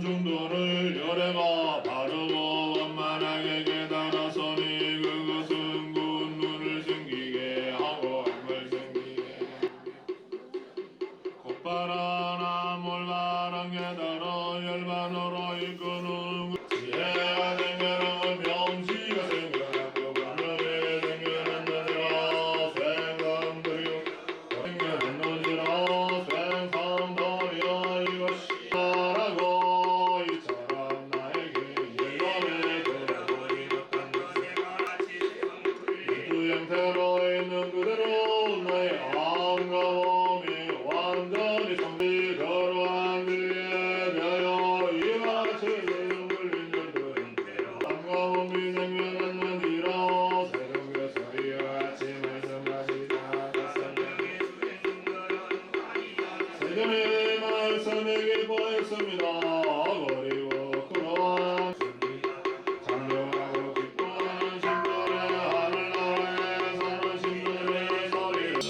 정도를 열애가 바르고 원만하게 깨달았으니 그것은 곧 눈을 숨기게 하고 힘을 숨기게 영감이 완전히 성비 거룩한 뒤에 되어 이와 최대의 물린 줄들은 영감은 미생명은 이라 새벽의 소리와 아침 말씀하시다 세금의 말씀에 기뻐했습니다. 그리고 그러한 장려하고 기뻐하는 신들의 하늘나라에 사는 신들의 소리를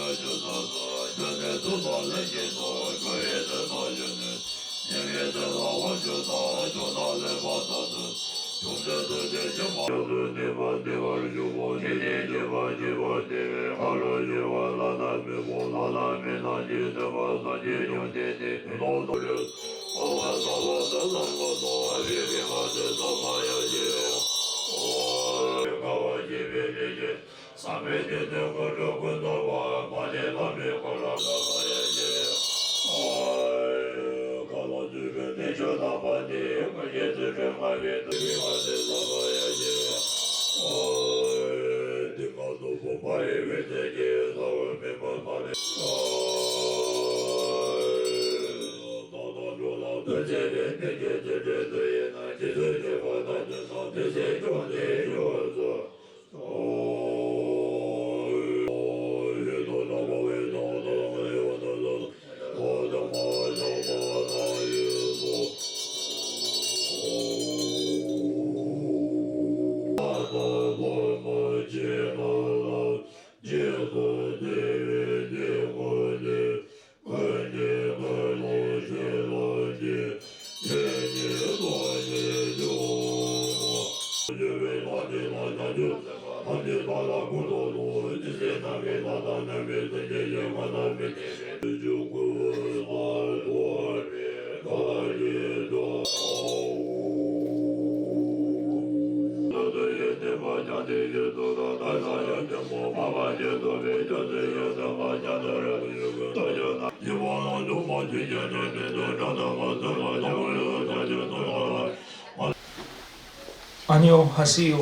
안녕하세요.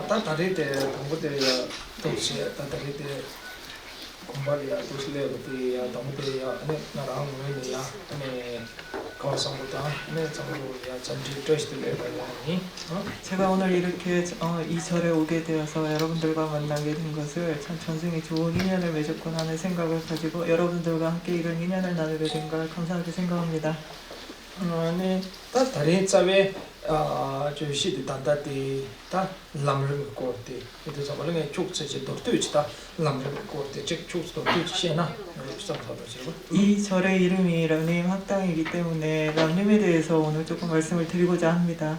다 다를 때 동부대야 도시에 다 다를 때 공부야 도시에 어디야 동부대야 아니 나랑 뭐냐 아니 가성보다 아니 정도야 전주 도시들에 가야니. 제가 오늘 이렇게 이 절에 오게 되어서 여러분들과 만나게 된 것을 참 전생에 좋은 인연을 맺었구나 하는 생각을 가지고 여러분들과 함께 이런 인연을 나누게 된 걸 감사하게 생각합니다. 아니 다 다른 자에 조시도 단다디 다 람르 코티 그래서 말은 쪽체지 도트치다 람르 코티 즉 쪽도 도트치나 비슷하다고 이 절의 이름이 람님 학당이기 때문에 람님에 대해서 오늘 조금 말씀을 드리고자 합니다.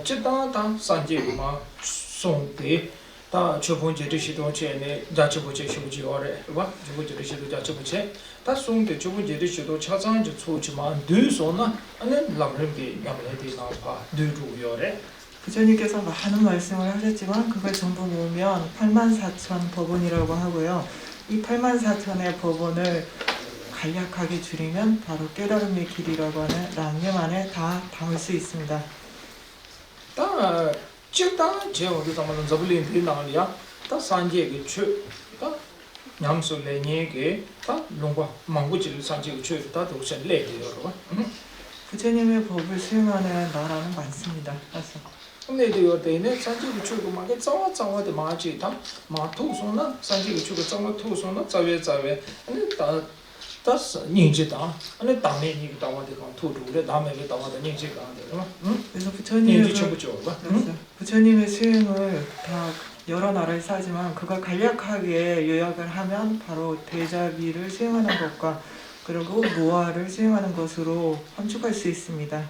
찌다다 산지마 송대 다 저번제 시도 전에 자치부제 휴지 어레 봐 저번제 시도 자치부제 다 송대 저번제 시도 차장제 초지만 dü소나 아니 람르게 람레디 나파 dü루요레 부처님께서 많은 말씀을 하셨지만 그걸 전부 모으면 84,000 법원이라고 하고요. 이 84,000의 법원을 간략하게 줄이면 바로 깨달음의 길이라고 하는 람님 안에 다 담을 수 있습니다. 다 찌다 제어도 담는 잡을린 나리야 다 산지게 추다 냠솔레니게 다 롱과 망고질 산지게 추다 도션 레디요로 부처님의 법을 수행하는 나라는 많습니다. 그래서 근데 이거 때는 산지게 추고 막에 짜와짜와데 마지다 마토소나 산지게 추고 짜와토소나 짜웨짜웨 아니 다 다스 닝지다 아니 당내 니 다와데 간 토루레 다음에 다와데 닝지가 그래서 닝지 쳐보죠 부처님의 수행을 다 여러 나라에서 하지만 그걸 간략하게 요약을 하면 바로 대자비를 수행하는 것과 그리고 무아를 수행하는 것으로 함축할 수 있습니다.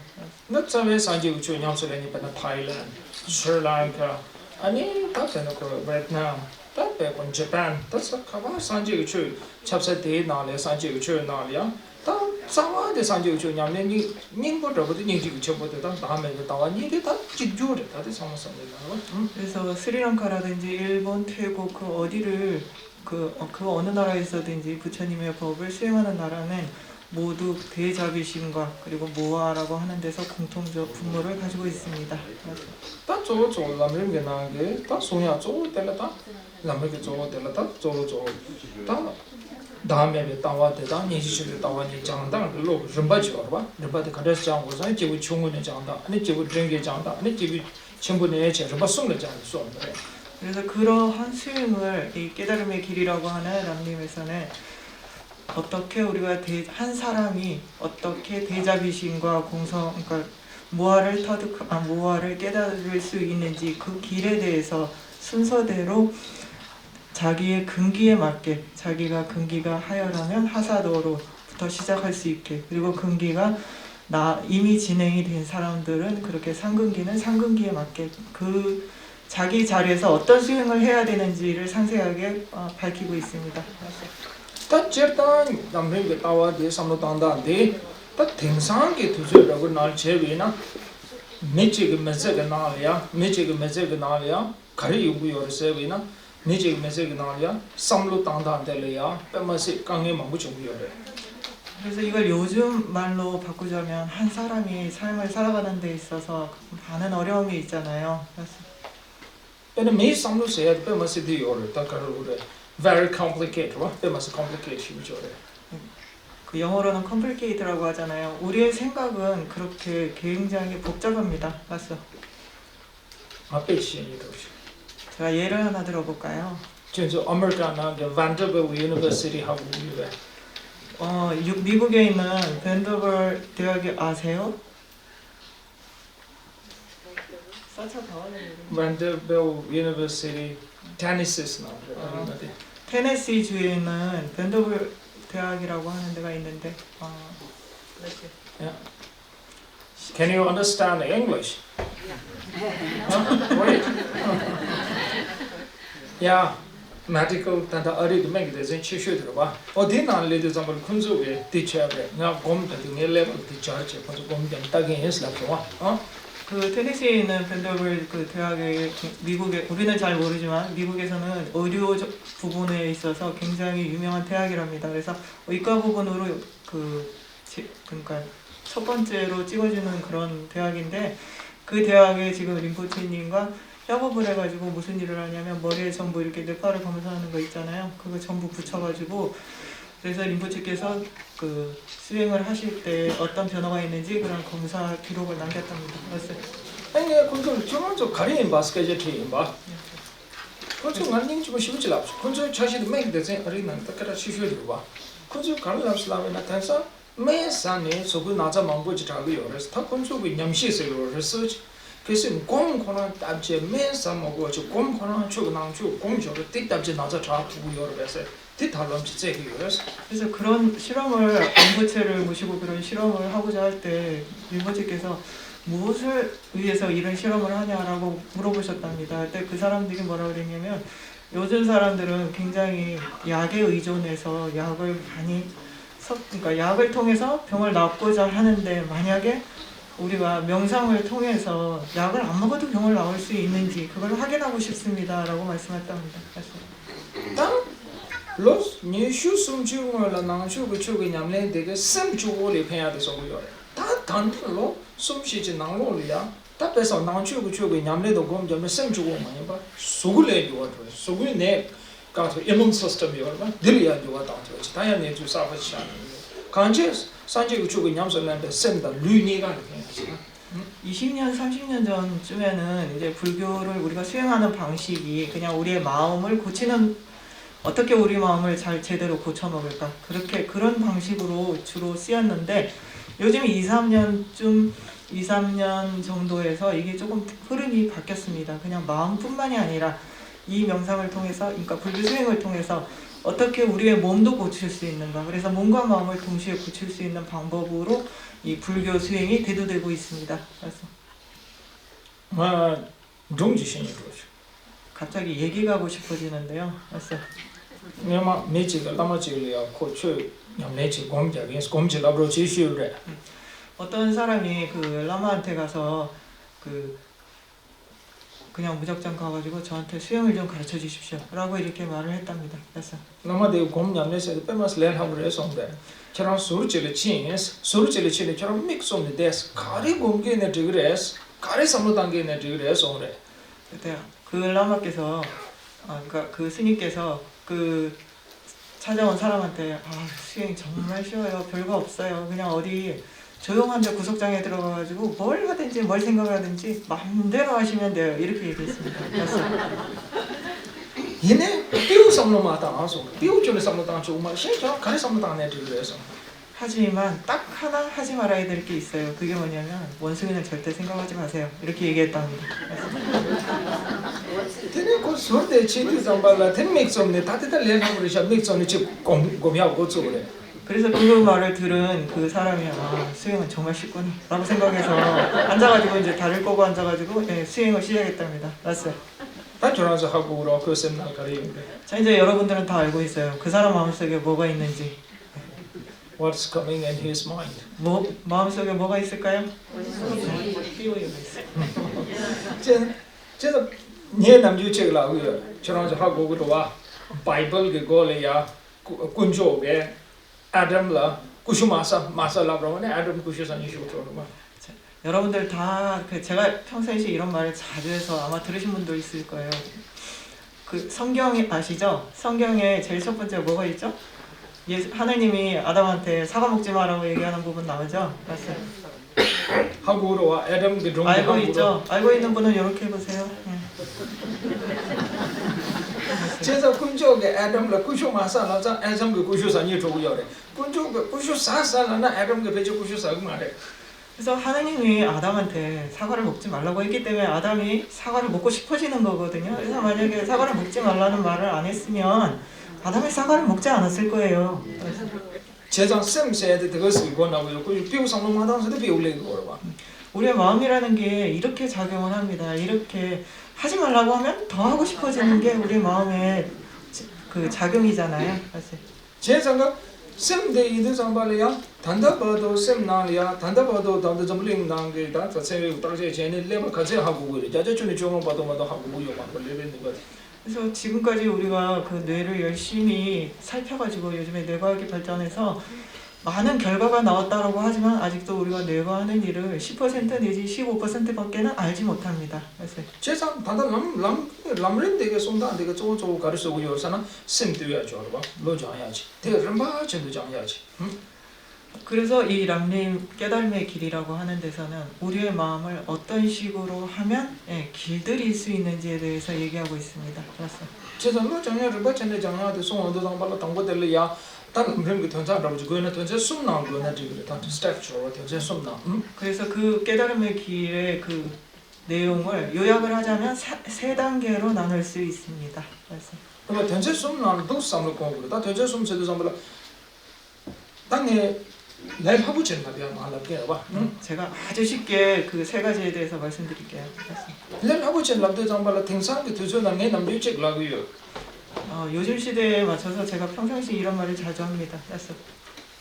나차베 산지게 추 냠솔레니 바나 타일랜드 스리랑카 아니 다테노 그 베트남 다페 본 재팬 다스 카바 산지게 추 찹사데 나레 산지게 추 나리야 다 사와데 산지게 추 냠네 니 닝보더보데 닝지게 쳐보데 다 다음에 다와 니데 다 지주레 다데 상상데 나와 그래서 스리랑카라든지 일본, 태국 그 어디를 그 어느 나라에서든지 부처님의 법을 수행하는 나라는 모두 대자비심과 그리고 모아라고 하는 데서 공통적 분모를 가지고 있습니다. 다 저저 남르게 나게 다 소냐 저 때라다 남르게 저 때라다 저다 다음에 따와대다 니시실 따와니 장당 로 름바지 봐 름바데 가르스 장고서 제부 총군의 장다 아니 제부 드링게 장다 아니 제부 전부네 제부 송의 장이 쏘는 그래서 그러한 수행을 이 깨달음의 길이라고 하는 람님에서는 어떻게 우리가 한 사람이 어떻게 대자비심과 공성, 그러니까 모아를 깨달을 수 있는지 그 길에 대해서 순서대로 자기의 근기에 맞게 자기가 근기가 하여라면 하사도로부터 시작할 수 있게 그리고 근기가 이미 진행이 된 사람들은 그렇게 상근기는 상근기에 맞게 그 자기 자리에서 어떤 수행을 해야 되는지를 상세하게 밝히고 있습니다. 다 제단 남르게 따와데 삼로단다데 다 땡상게 두저라고 날 제비나 메치게 메세가 나리아 메치게 메세가 나리아 가리 요구요를 세비나 메치게 메세가 나리아 삼로단다데리아 빼마시 강에 마무중요래 그래서 이걸 요즘 말로 바꾸자면 한 사람이 삶을 살아가는 데 있어서 많은 어려움이 있잖아요. 그래서 근데 매 삼로세야 빼마시 디요를 다 가르우래 very complicated, right? There must be complication, 그 영어로는 complicated라고 하잖아요. 우리의 생각은 그렇게 굉장히 복잡합니다. 맞죠? 앞에 시행이도. 제가 예를 하나 들어볼까요? 저 아메리카나 Vanderbilt University 하고 있는데. 미국에 있는 밴더벌 대학이 아세요? Vanderbilt University, Tennessee 나오는데. 테네시 주에 있는 밴더벌 대학이라고 하는 데가 있는데 Yeah. Can you understand English? Wait. Yeah. medical tanda ari meg de zen chishu 들어봐. 어디 나래도 정말 군소에 티처에 나 곰도 네 레벨 티처에 먼저 곰도 따게 했을 거야. 그 테네시에 있는 밴더벌 그 대학에 미국에 우리는 잘 모르지만 미국에서는 의료 부분에 있어서 굉장히 유명한 대학이랍니다. 그래서 의과 부분으로 그러니까 첫 번째로 찍어주는 그런 대학인데 그 대학에 지금 림포체님과 협업을 해가지고 무슨 일을 하냐면 머리에 전부 이렇게 뇌파를 검사하는 거 있잖아요. 그거 전부 붙여가지고 그래서 림포체께서 그 수행을 하실 때 어떤 변화가 있는지 그런 검사 기록을 남겼답니다. 맞아요. 아니 군소 저먼저 가리인 바스케제티 바. 군소 만ning 좀 쉽지 않죠. 군소 자신도 meg de zen ari 난 딱하다 치슈 들어봐. 군소 갈람슬라메 나타서 매산에 소그 나자 망고지 자고 요래서 다 군소 냠시세요 리서치 그래서 공코나 답제 매사 먹고 저 공코나 저나주 공저를 뜻답제 나자 자고 요래서 뜻달람지 제기 요래서 그래서 그런 실험을 림포체를 모시고 그런 실험을 하고자 할 때 림포체께서 무엇을 위해서 이런 실험을 하냐라고 물어보셨답니다. 그때 그 사람들이 뭐라고 그랬냐면 요즘 사람들은 굉장히 약에 의존해서 약을 많이 그러니까 약을 통해서 병을 낫고자 하는데 만약에 우리가 명상을 통해서 약을 안 먹어도 병을 나을 수 있는지 그걸 확인하고 싶습니다라고 말씀했답니다. los ni shu sum chu ngo la nang chu bu chu ge nyam le de ge sim chu wo le phen ya de so yo ta dan lo sum shi ji nang lo le ya ta pe so nang chu bu chu ge nyam le do gom jam sim chu wo ma ba so gu le yo to so gu ne ka to immune system yo ba dil ya yo ta to ta ya ne chu sa fa cha kan je san je gu chu ge nyam so le de sim da lu ni ga le 20년, 30년 전쯤에는 이제 불교를 우리가 수행하는 방식이 그냥 우리의 마음을 고치는 어떻게 우리 마음을 잘 제대로 고쳐먹을까 그런 방식으로 주로 쓰였는데 요즘 2, 3년 정도에서 이게 조금 흐름이 바뀌었습니다. 그냥 마음뿐만이 아니라 이 명상을 통해서 그러니까 불교 수행을 통해서 어떻게 우리의 몸도 고칠 수 있는가 그래서 몸과 마음을 동시에 고칠 수 있는 방법으로 이 불교 수행이 대두되고 있습니다. 그래서 동지신이 그렇죠. 갑자기 얘기 가고 싶어지는데요. 그래서 내가 매지가 남아지려 고쳐 냠내지 공자에서 공자가 그렇지 쉬우래. 어떤 사람이 그 라마한테 가서 그 그냥 무작정 가가지고 저한테 수영을 좀 가르쳐 주십시오 라고 이렇게 말을 했답니다. 그래서 남아대 곰냠내서 빼면서 렌하고 해서인데 저랑 소르치를 치인스 소르치를 치는 저랑 믹스홈데 데스 가리 곰게네 드그레스 가리 삼로단게네 드그레스 오래 그때 그 라마께서 그러니까 그 스님께서 그 찾아온 사람한테 수행이 정말 쉬워요. 별거 없어요. 그냥 어디 조용한 데 구석장에 들어가가지고 뭘 하든지 뭘 생각하든지 마음대로 하시면 돼요. 이렇게 얘기했습니다. 그래서 얘네 삐우 삼로마다 와서 삐우 쪽에 삼로단 조금만 신저 가리 삼로단네 드그레스 하지만 딱 하나 하지 말아야 될 게 있어요. 그게 뭐냐면 원숭이는 절대 생각하지 마세요. 이렇게 얘기했답니다. 테네 그 소르데 치티 잠발라 텐 믹스홈네 다테다 렌하고 그러셔 믹스홈네 지 곰이하고 고츠고래 그래서 그 말을 들은 그 사람이 수행은 정말 쉽구나 라고 생각해서 앉아가지고 이제 다리를 꼬고 앉아가지고 수행을 시작했답니다. 알았어요. 다 저랑서 하고 그러 그 셈날 가리 자 이제 여러분들은 다 알고 있어요. 그 사람 마음속에 뭐가 있는지. What's coming in his mind? 마음속에 뭐가 있을까요? 제가 네 남주 책 나고요. 저랑서 하고 그러와 바이블 그 고래야 군조게 아담라 구슈마사 마살라브라네 아담 구슈산이 쇼토로마. 여러분들 다 제가 평상시에 이런 말을 자주 해서 아마 들으신 분도 있을 거예요. 그 성경이 아시죠? 성경에 제일 첫 번째 뭐가 있죠? 하나님이 아담한테 사과 먹지 마라고 얘기하는 부분 나오죠? 맞아요. 하고 그러와 아담 그 종 알고 있죠? 알고 있는 분은 이렇게 해보세요. 제가 군조게 아담라 구슈마살라자 아담 그 구슈산이 조고요래. 군조 구슈사살라나 아담 그 베지 구슈사고 말해. 그래서 하나님이 아담한테 사과를 먹지 말라고 했기 때문에 아담이 사과를 먹고 싶어지는 거거든요. 그래서 만약에 사과를 먹지 말라는 말을 안 했으면 아담이 사과를 먹지 않았을 거예요. 제장 쌤세한테 그것을 권하고요. 그 비우 상로마당서도 비울래고 그러와. 우리의 마음이라는 게 이렇게 작용을 합니다. 이렇게 하지 말라고 하면 더 하고 싶어지는 게 우리 마음의 그 작용이잖아요. 사실. 제장가 쌤데 이들 잠발이야 단다바도 쌤나리야 단다바도 단다 점링 나게 다 자세 딱제 제네 레벨 가제 하고 그래. 자자촌이 조금 봐도 하고 뭐요 막 레벨인 거. 그래서 지금까지 우리가 그 뇌를 열심히 살펴가지고 요즘에 뇌과학이 발전해서 많은 결과가 나왔다라고 하지만 아직도 우리가 뇌가 하는 일을 10% 내지 15%밖에는 알지 못합니다. 그래서 제장 단다 람림 되게 손다 되게 쪼쪼 가르쳐고 요사나 쌤도야 줘봐. 로자야지. 대름바 전도 장야지. 그래서 이 람림 깨달음의 길이라고 하는 데서는 우리의 마음을 어떤 식으로 하면 길들일 수 있는지에 대해서 얘기하고 있습니다. 그래서 제장로 장야를 버전에 장야도 송원도 당발로 당고들이야. 단 그런 게 전자라고 그거는 전자 숨나는 거는 지금 단 스트럭처로 전자 숨나. 그래서 그 깨달음의 길의 그 내용을 요약을 하자면 세 단계로 나눌 수 있습니다. 그래서 그러면 전자 숨나는 도 삼로 공부다. 전자 숨세도 삼로 땅에 내 하고 지나비야 말할게 봐. 제가 아주 쉽게 그 세 가지에 대해서 말씀드릴게요. 그래서 내 하고 지나도 잠발로 땡상게 도저나게 남주직 라고요. 요즘 시대에 맞춰서 제가 평상시 이런 말을 자주 합니다. 그래서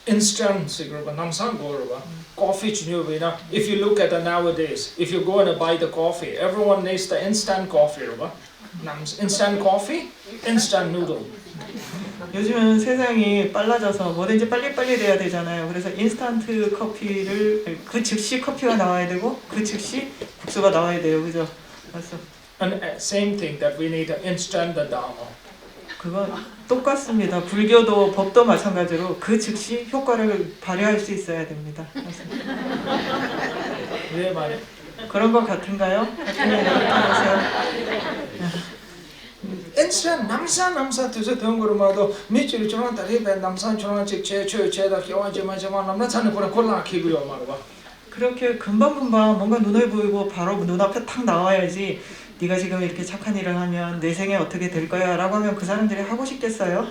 Instant 그러면 남산 거로봐. Coffee 중요해나. If you look at it nowadays, if you go and buy the coffee, everyone needs the instant coffee, 봐. Instant coffee, instant noodle. 요즘은 세상이 빨라져서 뭐든지 빨리빨리 돼야 되잖아요. 그래서 인스턴트 커피를 그 즉시 커피가 나와야 되고 그 즉시 국수가 나와야 돼요. 그죠? 그래서 And same thing that we need an instant dharma. 그건 똑같습니다. 불교도 법도 마찬가지로 그 즉시 효과를 발휘할 수 있어야 됩니다. 그래서 왜 말해? 그런 것 같은가요? Instant 남사 두세 던 거로마도 밑줄 저런 다리 배 남산 저런 제다 겨와지마지마 남나 산에 보라 콜라 키고요 말봐. 그렇게 금방금방 뭔가 눈에 보이고 바로 눈앞에 탁 나와야지 네가 지금 이렇게 착한 일을 하면 내 생에 어떻게 될 거야 라고 하면 그 사람들이 하고 싶겠어요?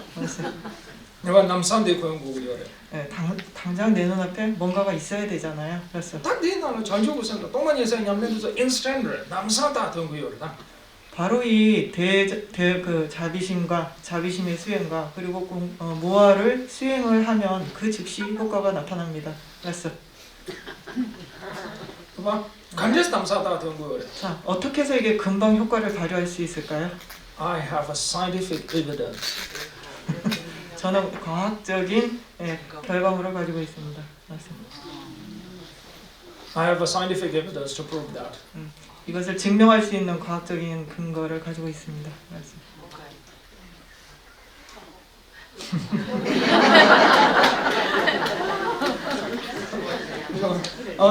내가 남산대 고용국이래. 네, 당장 내 눈앞에 뭔가가 있어야 되잖아요. 그래서 딱네 나라 전주고 생각 동만예산 냠내도서 인스턴트 남사다 던 거요다. 바로 이 그 자비심과 자비심의 수행과 그리고 무아를 수행을 하면 그 즉시 효과가 나타납니다. 그래서 봐. 간제스 담사다 된 거예요. 자, 어떻게 해서 이게 금방 효과를 발휘할 수 있을까요? I have a scientific evidence. 저는 과학적인 결과물을 가지고 있습니다. 맞습니다. I have a scientific evidence to prove that. 이것을 증명할 수 있는 과학적인 근거를 가지고 있습니다. 맞습니다.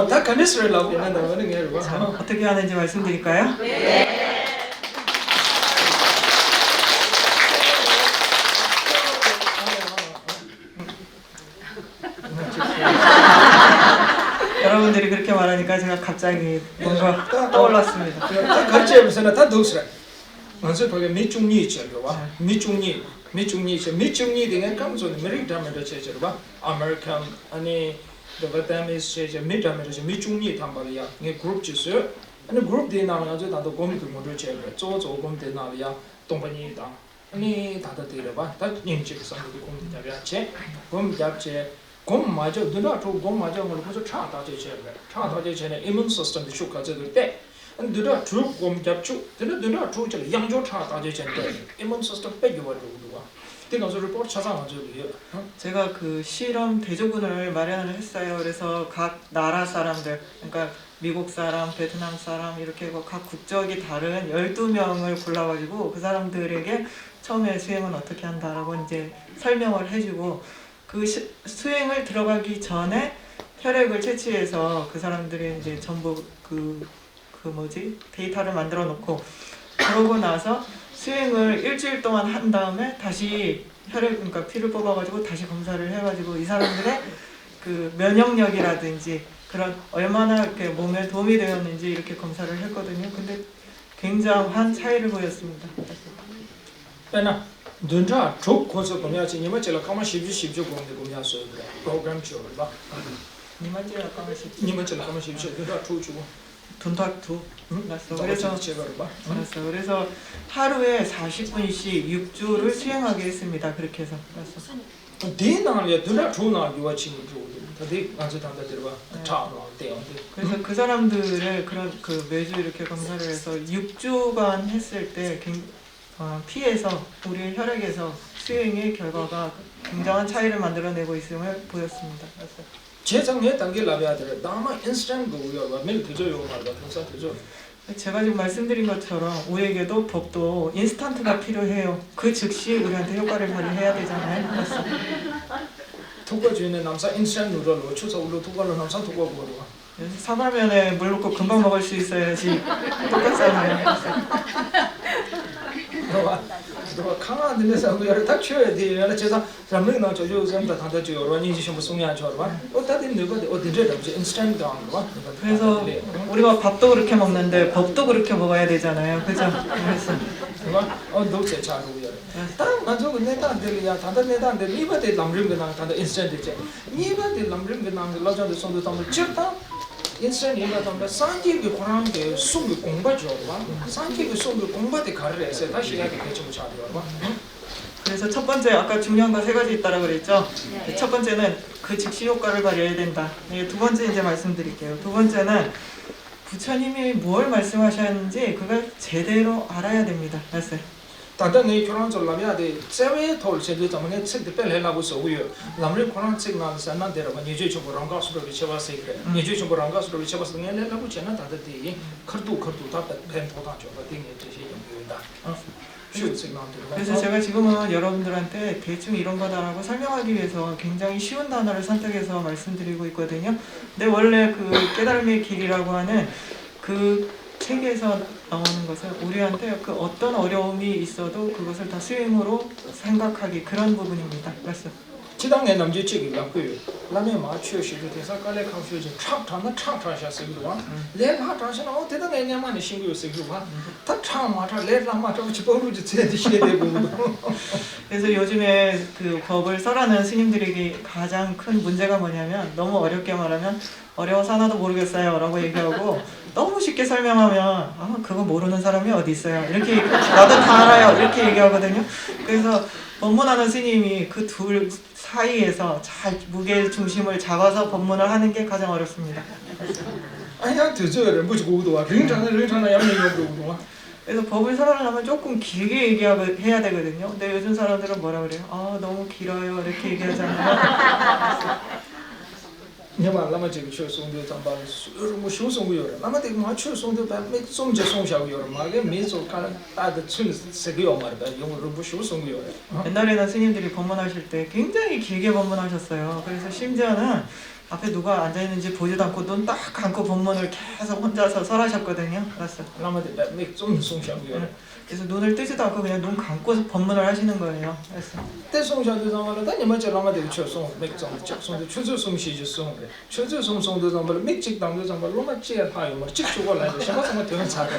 다 간제스를 하고 있는데 어느 게 뭐? 자, 어떻게 하는지 말씀드릴까요? 여러분들이 그렇게 말하니까 제가 갑자기 뭔가 떠올랐습니다. 같이 해보세요. 다 도스래. 먼저 거기 미중니 있죠, 봐. 미중니 등에 감소는 메리트하면서 제대로 봐. 아메리칸 아니 베트남에서 제제 미드하면서 미중니 담발이야. 이 그룹 주스. 아니 그룹 대나면 아주 다도 공부 모두 제대로. 조조 공부 대나리야. 동반이다. 아니 다다 데려 봐. 다 인식 상도 공부 잡야체. 공부 잡체. 곰 맞아 누나 곰 맞아 뭐 그래서 차다제 전에 이문 시스템도 쇼카제들 때 누나 곰 잡주 누나 저 양조 차다제 전에 이문 시스템 빼고 버리고 그래서 리포트 찾아가지고 제가 그 실험 대조군을 마련을 했어요. 그래서 각 나라 사람들, 그러니까 미국 사람, 베트남 사람 이렇게 각 국적이 다른 12명을 골라가지고 그 사람들에게 처음에 수행은 어떻게 한다라고 이제 설명을 해주고 그 수행을 들어가기 전에 혈액을 채취해서 그 사람들이 이제 전부 그 데이터를 만들어 놓고 그러고 나서 수행을 일주일 동안 한 다음에 다시 그러니까 피를 뽑아가지고 다시 검사를 해가지고 이 사람들의 그 면역력이라든지 그런 얼마나 이렇게 몸에 도움이 되었는지 이렇게 검사를 했거든요. 근데 굉장한 차이를 보였습니다. 빼나 dunja chok konso komya chi nima chela kama shibju gomde komya so program chyo ba nima chela kama shibju dunja chok chu 돈탁두 그래서 하루에 40분씩 6주를 수행하게 했습니다. 그렇게 해서 대나리야 dunja chona yuwa chi 다들 아주 담다 들어봐 차로 돼요. 그래서 그 사람들을 그런 그 매주 이렇게 검사를 해서 6주간 했을 때 피에서 우리 혈액에서 수행의 결과가 굉장한 차이를 만들어내고 있음을 보였습니다. 제정의 단계 라비아들 다만 인스턴트 고요 밀 되죠 말다 평소 되죠. 제가 지금 말씀드린 것처럼 우리에게도 법도 인스턴트가 필요해요. 그 즉시 우리한테 효과를 발휘해야 되잖아요. 맞습니다. 토과 주인의 남사 인스턴트 누럴로 추석으로 토과로 남사 토과 보러 사발면에 물 넣고 금방 먹을 수 있어야지 똑같잖아요. 너 강한 데서 우리를 딱 쳐야 돼. 내가 제가 잠을 저저 좀다 다다 줘. 원인이 좀 송이야 줘 봐. 어디다 누가 어디를 잡지 인스턴트 당 봐. 그래서 우리가 밥도 그렇게 먹는데 법도 그렇게 먹어야 되잖아요. 그죠? 그래서 녹색 차로요. 딱 맞아. 내가 안 들이야. 다다 내가 안 들이. 이번에 남rim가 다다 인스턴트지. 이번에 남림가 라자도 손도 담을 쳤다. 인스턴트 이거 담을 산지기 고랑게 숨을 공부죠. 봐. 산지기 숨을 공부한테 가르래서 다시 이야기 되지 못 하려 봐. 그래서 첫 번째 아까 중요한 거 세 가지 있다라고 그랬죠. 첫 번째는 그 즉시 효과를 발휘해야 된다. 두 번째 이제 말씀드릴게요. 두 번째는 부처님이 뭘 말씀하셨는지 그걸 제대로 알아야 됩니다. 알았어요? 다들 교란절 라비아데 세외 톨세도 때문에 책도 뺄래라고 써고요. 남를 고란 책 나서는 데라고 니제 좀 랑가스로 비쳐봤어 그래. 니제 좀 랑가스로 비쳐봤어 내려고 잖아 다들이 커도 다 펜포다 줘. 되게 뜻이 좀 보인다. 그래서 제가 지금은 여러분들한테 대충 이런 거다라고 설명하기 위해서 굉장히 쉬운 단어를 선택해서 말씀드리고 있거든요. 근데 원래 그 깨달음의 길이라고 하는 그 책에서 나오는 것은 우리한테 그 어떤 어려움이 있어도 그것을 다 수행으로 생각하기 그런 부분입니다. 말씀. 지당에 남지책이 갖고요. 라면 마취시도 대사 깔래 강수지 참타나 참타샤스기로와 레가 타시나 대단히 내만의 신고였어요. 다 참마타 레라마 좀 집어루지 제대시게 되고. 그래서 요즘에 그 법을 써라는 스님들에게 가장 큰 문제가 뭐냐면 너무 어렵게 말하면 어려워서 하나도 모르겠어요 라고 얘기하고 너무 쉽게 설명하면 그거 모르는 사람이 어디 있어요 이렇게 나도 다 알아요 이렇게 얘기하거든요. 그래서 법문하는 스님이 그 둘 사이에서 잘 무게 중심을 잡아서 법문을 하는 게 가장 어렵습니다. 아니야 드저를 뭐지 고도와 굉장히 양념이 그래서 법을 설하려면 조금 길게 얘기해야 되거든요. 근데 요즘 사람들은 뭐라 그래요? 아 너무 길어요 이렇게 얘기하잖아요. 你把那么这个学送的长把我修送有人，那么这个嘛去送的吧，没送就送下有人嘛，个没做看大的村是个样嘛的，因为人不修送有人。 옛날에는 스님들이 법문하실 때 굉장히 길게 법문하셨어요. 그래서 심지어는 앞에 누가 앉아있는지 보지도 않고 눈 딱 감고 법문을 계속 혼자서 설하셨거든요. 알았어. 那么的没送送下有人， 그래서 눈을 뜨지도 않고 그냥 눈 감고 법문을 하시는 거예요. 알았어. 但送下的上嘛了，但你们这那么这个去送没送的，送的确实送西就送的，确实送的上嘛了，没接当的上嘛，那么接他有嘛，接出过来的，什么什么都很差的。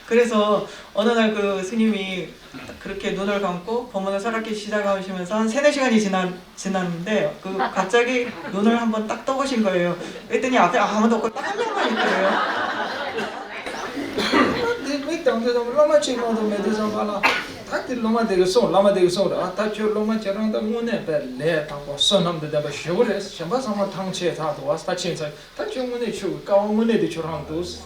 그래서 어느 날 그 스님이 그렇게 눈을 감고 법문을 설하기 시작하시면서 한 3-4시간이 지났는데 그 갑자기 눈을 한번 딱 떠보신 거예요. 그랬더니 앞에 아무도 없고 딱 한 명만 있더래요. 没当的上嘛，那么这嘛都没得上嘛了，他的那么这个送，那么这个送的啊，他就那么这样的我呢别来，他说送他们的那个学的，什么什么汤切他多，他现在他就我那去搞我那的去上都是。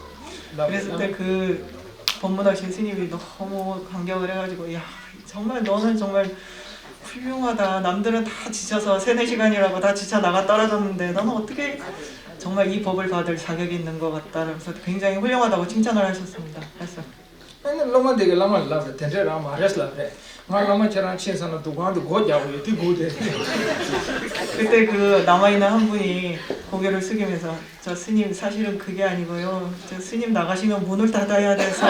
그랬을 때 그 법문하신 스님이 너무 감격을 해가지고 야 정말 너는 정말 훌륭하다. 남들은 다 지쳐서 3-4시간이라고 다 지쳐 나가 떨어졌는데 너는 어떻게 정말 이 법을 받을 자격이 있는 것 같다. 그래서 굉장히 훌륭하다고 칭찬을 하셨습니다. 그래서那老这个老嘛老的，天天让嘛热死了的，我老嘛这样亲上了，都光都国家为最高的。 그때 그 남아있는 한 분이 고개를 숙이면서 저 스님 사실은 그게 아니고요. 저 스님 나가시면 문을 닫아야 돼서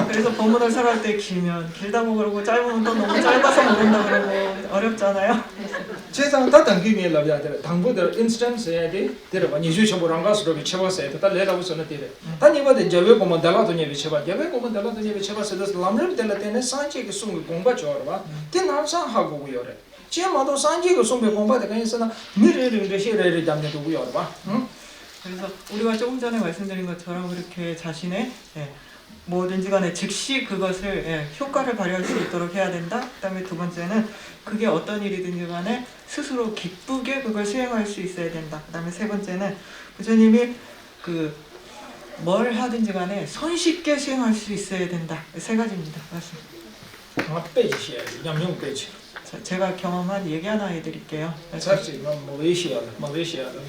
그래서 법문을 설할 때 길면 길다고 그러고 짧으면 또 너무 짧아서 모른다 그러고 어렵잖아요. 세상 다 당기게 라비아들 당부들 인스턴스에 대 데려봐 니주 처벌한 가스로 비쳐봤어요. 다 내라고 써는 데래. 단 이번에 제외 보면 달라도 니 비쳐봐. 제외 보면 달라도 니 비쳐봤어. 그래서 람을 될 때는 산책이 숨을 공부 줘봐. 대나상 하고 요래. 제마도 산책이 숨을 공부하다 그래서 미래를 시래를 잡는 거 요래 봐. 응? 그래서 우리가 조금 전에 말씀드린 것처럼 그렇게 자신의 뭐든지 간에 즉시 그것을 효과를 발휘할 수 있도록 해야 된다. 그다음에 두 번째는 그게 어떤 일이든지 간에 스스로 기쁘게 그걸 수행할 수 있어야 된다. 그다음에 세 번째는 부처님이 그 뭘 하든지 간에 손쉽게 수행할 수 있어야 된다. 세 가지입니다. 맞습니다. 아 빼지 양용 빼지. 제가 경험한 얘기 하나 해드릴게요. 사실 말레이시아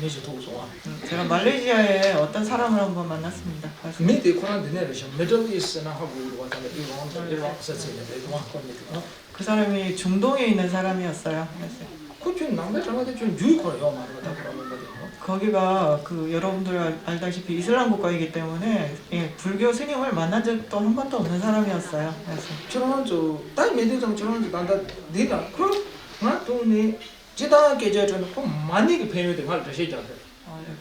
미지 도서와. 제가 말레이시아에 어떤 사람을 한번 만났습니다. 미디 코란데 내려서 미들 이스트나 하고 왔다가 이런 세세네 이런 거니까. 그 사람이 중동에 있는 사람이었어요. 그좀 남자한테 좀 유익해요 말하다 그러면 거든요. 거기가 그 여러분들 알다시피 이슬람 국가이기 때문에 불교 스님을 만난 적도 한 번도 없는 사람이었어요. 그래서 저런 저 딸 메디좀 저런 난다 네가 그나 돈이 지다 계절은 그 많이 그 배우들 할 것이잖아요.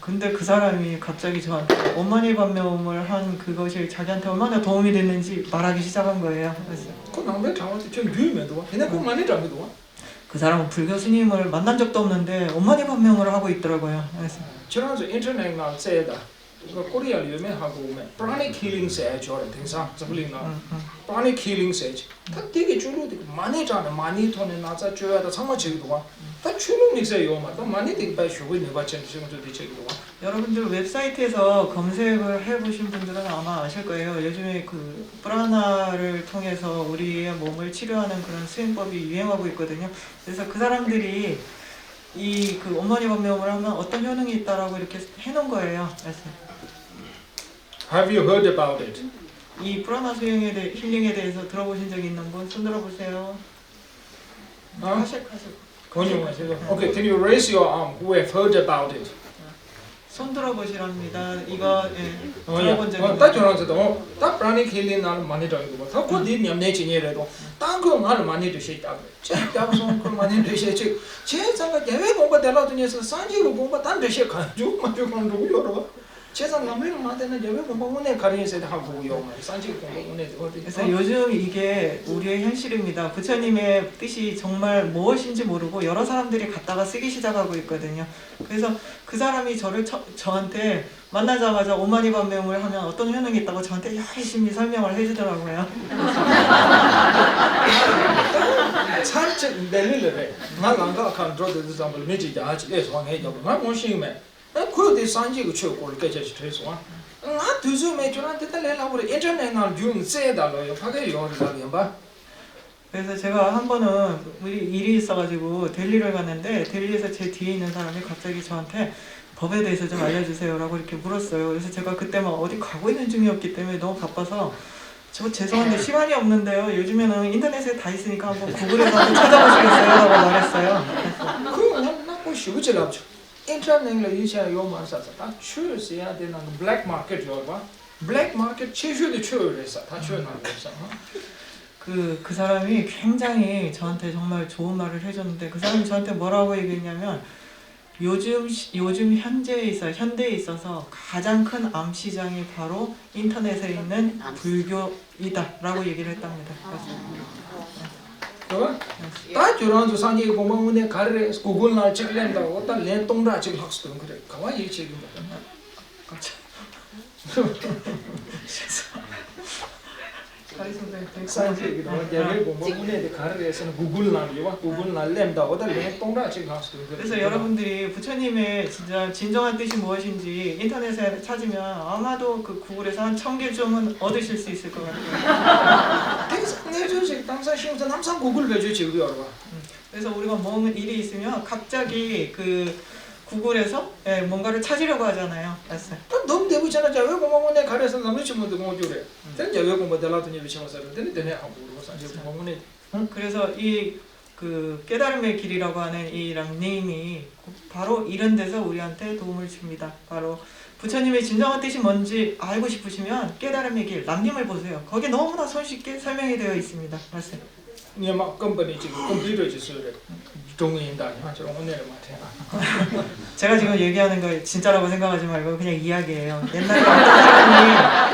근데 그 사람이 갑자기 저한테 원만히 반면을 한 그것이 자기한테 얼마나 도움이 됐는지 말하기 시작한 거예요. 그래서 그 남자 장한테 좀 유의면도 와. 그냥 그 많이 잡기도 와. 그 사람은 불교 스님을 만난 적도 없는데 원만히 반면을 하고 있더라고요. 그래서 저런 저 인터넷 나 세다. 그 코리아 유명하고 오면 프라닉 힐링 세 저런 등산 저블링나 프라닉 힐링 세. 다 되게 줄로도 많이 잡아 많이 돈에 나자 줘야 다 정말 지기도 와. 다 줄로닉 세요 막. 또 많이 되게 봐 쉬고 있는 거 같은 지금도 되지기도 와. 여러분들 웹사이트에서 검색을 해보신 분들은 아마 아실 거예요. 요즘에 그 프라나를 통해서 우리의 몸을 치료하는 그런 수행법이 유행하고 있거든요. 그래서 그 사람들이 이 그 원만히 반면을 하면 어떤 효능이 있다라고 이렇게 해놓은 거예요. 그래서 Have you heard about it? 이 프라나 수행에 대해 힐링에 대해서 들어보신 적 있는 분 손 들어보세요. 하실. Okay, can you raise your arm who have heard about it? 손 들어보시랍니다. 이거 들어본 적이 있나요? 딱 저런데도 딱 프라닉 힐링 나는 많이 들고 다 고디 냠내 지내래도 땅그 나를 많이 드시다. 제가 그 많이 드시지. 제가 예외 공부 달라더니서 산지로 공부 단 드시 가지고 맞고 그런 거 여러. 제가 남을 마다는 여기 공부문에 가리에서 하고요. 산지 공부문에 어디. 그래서 요즘 이게 우리의 현실입니다. 부처님의 뜻이 정말 무엇인지 모르고 여러 사람들이 갖다가 쓰기 시작하고 있거든요. 그래서 그 사람이 저한테 만나자마자 오마니 반매음을 하면 어떤 효능이 있다고 저한테 열심히 설명을 해주더라고요. 살짝 내리래. 나가 컨트롤 되는 걸 매지 야지 에서왕해 요. 나 뭔시면. 그거들 산지고 최고를 깨져지 돼서. 나 두즈메 저한테 달래라고 그래. 인터넷나 준 세다로요. 파게 요리라고 봐. 그래서 제가 한 번은 일이 있어가지고 델리를 갔는데 델리에서 제 뒤에 있는 사람이 갑자기 저한테 법에 대해서 좀 알려주세요라고 이렇게 물었어요. 그래서 제가 그때 막 어디 가고 있는 중이었기 때문에 너무 바빠서 저 죄송한데 시간이 없는데요. 요즘에는 인터넷에 다 있으니까 한번 구글에서 한번 찾아보시겠어요? 라고 말했어요. 그건 나고 쉬우지라죠. 인터넷을 이제 요만사서 다 추스야 되는 블랙 마켓 요봐. 블랙 마켓 최초도 추르서 다 추르는 거죠. 그 사람이 굉장히 저한테 정말 좋은 말을 해줬는데 그 사람이 저한테 뭐라고 얘기했냐면 요즘 현대에 있어서 가장 큰 암 시장이 바로 인터넷에 있는 불교이다라고 얘기를 했답니다. 그래서 다 저런도 산지 공부문에 가르래 구글 날 찍는다고 어떤 렌동다 지금 학습은 그래. 가와이 지금. 산지 여기 공부문에 가르래서는 구글 날이와 구글 날 렌다 어떤 렌동다 지금 학습은 그래. 그래서 여러분들이 부처님의 진짜 진정한 뜻이 무엇인지 인터넷에 찾으면 아마도 그 구글에서 한 1000개 좀은 얻으실 수 있을 것 같아요. 내주식 당사 시험은 항상 구글 배주지 그거. 그래서 우리가 뭔 일이 있으면 갑자기 그 구글에서 뭔가를 찾으려고 하잖아요. 맞어요. 너무 대부잖아. 저 공부문에 가려서 남의 친구도 못 주래. 근데 저 공부 달라더니 비치면서 되네 하고 산지 공부문에. 그래서 이 그 깨달음의 길이라고 하는 이 람님이 바로 이런 데서 우리한테 도움을 줍니다. 바로 부처님의 진정한 뜻이 뭔지 알고 싶으시면 깨달음의 길 람님을 보세요. 거기에 너무나 손쉽게 설명이 되어 있습니다. 맞아요. 니마 컴퍼니 지금 컴퓨터 지수래. 동의인다. 저 오늘은 맞아. 제가 지금 얘기하는 거 진짜라고 생각하지 말고 그냥 이야기예요. 옛날에 어떤 사람이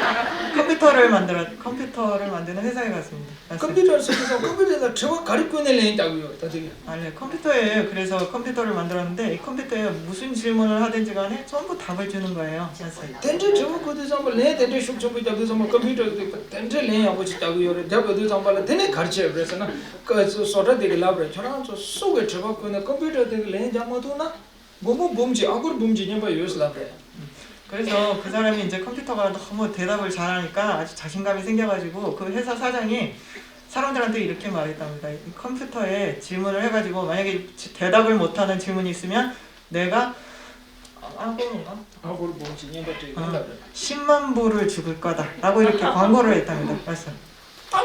컴퓨터를 만드는 회사에 갔습니다. 컴퓨터를 써서 컴퓨터에다 저거 가리고 있는 애 있다고요. 다들. 아니 컴퓨터에 그래서 컴퓨터를 만들었는데 이 컴퓨터에 무슨 질문을 하든지 간에 전부 답을 주는 거예요. 텐제 저거 그도 정말 내 텐제 숙좀 있다고 정말 컴퓨터 텐제 내 하고 있다고요. 저거도 정말 되네 가르쳐 그래서는 그 소다 되게 라브레 저랑 저 속에 저거 그는 컴퓨터 되게 내 잠어도나 뭐뭐 범지 아구를 범지냐 봐 요슬라브레. 그래서 그 사람이 이제 컴퓨터가 너무 대답을 잘하니까 아주 자신감이 생겨가지고 그 회사 사장이 사람들한테 이렇게 말했답니다. 이 컴퓨터에 질문을 해가지고 만약에 대답을 못하는 질문이 있으면 내가 아구를 범지냐 봐 10만 불을 죽을 거다라고 이렇게 광고를 했답니다. 맞아요.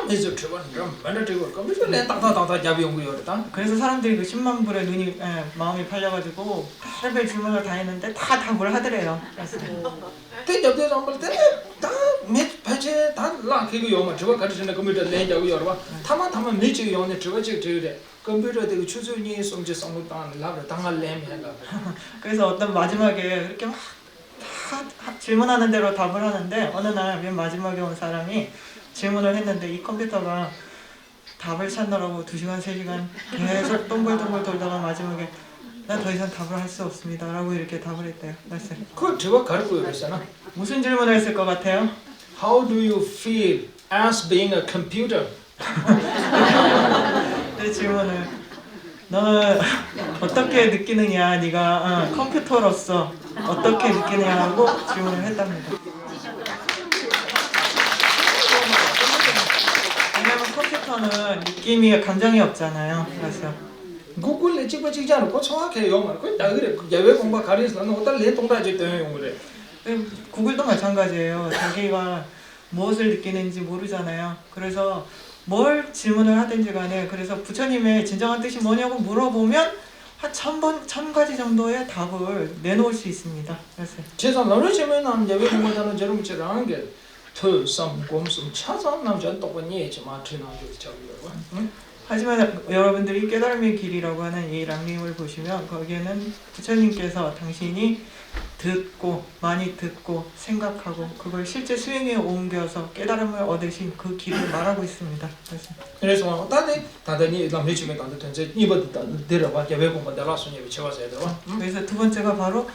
그래서 저건 맨날 저거 컴퓨터 내 따다다다 잡이 온 거였다. 그래서 사람들이 그 10만 불에 마음이 팔려가지고 별별 질문을 다 했는데 다 답을 하더래요. 대접대 정말 다몇 배제 다 라키고 요마 저거 가르치는 컴퓨터 내자고 여러분 타만 매지 요네 저거 저래 컴퓨터 되고 추준이 성지 성도단 라브 당할 램해가. 그래서 어떤 마지막에 이렇게 막 다 질문하는 대로 답을 하는데 어느 날 맨 마지막에 온 사람이 질문을 했는데 이 컴퓨터가 답을 찾느라고 2시간, 3시간 계속 동글동글 돌다가 마지막에 난 더 이상 답을 할 수 없습니다 라고 이렇게 답을 했대요. 그걸 저거 가르치고 그랬잖아. 무슨 질문을 했을 것 같아요? How do you feel as being a computer? 그 질문을 너는 어떻게 느끼느냐 네가 컴퓨터로서 어떻게 느끼느냐고 질문을 했답니다. 컴퓨터는 느낌이 감정이 없잖아요. 그래서 구글에 찍지 않고 정확해요. 말 그다 그래. 야외 공부 가리에서 나는 어떤 내 동다지 때문에 그래. 구글도 마찬가지예요. 자기가 무엇을 느끼는지 모르잖아요. 그래서 뭘 질문을 하든지 간에 그래서 부처님의 진정한 뜻이 뭐냐고 물어보면 한 1000가지 정도의 답을 내놓을 수 있습니다. 그래서 제가 너를 지면은 야외 공부하는 저런 저런 게 특성 공성 차상 남자 똑같이 있지만 지나고 저기요. 하지만 여러분들이 깨달음의 길이라고 하는 이 랑림을 보시면 거기에는 부처님께서 당신이 많이 듣고 생각하고 그걸 실제 수행에 옮겨서 깨달음을 얻으신 그 길을 말하고 있습니다. 그래서 다들 남의 집에 가도 된지 이번 내려와 외국만 내려서니 채워서 해도 그래서 두 번째가 바로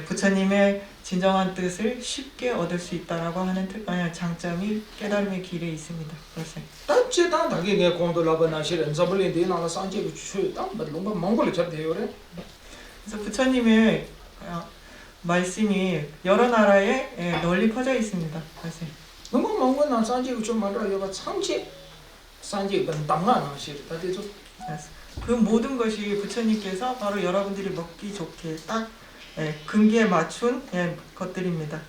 부처님의 진정한 뜻을 쉽게 얻을 수 있다라고 하는 장점이 깨달음의 길에 있습니다. 그래서 단지 다게 내 공도 라바나시는 저블린데 나가 산지고 추다 뭔가 몽골이 잡대요래. 그래서 부처님의 말씀이 여러 나라에 널리 퍼져 있습니다. 그래서 너무 몽골 나 산지고 좀 말아 여가 참지 산지는 당나나시 다대죠. 그 모든 것이 부처님께서 바로 여러분들이 먹기 좋게 딱 근기에 맞춘 것들입니다.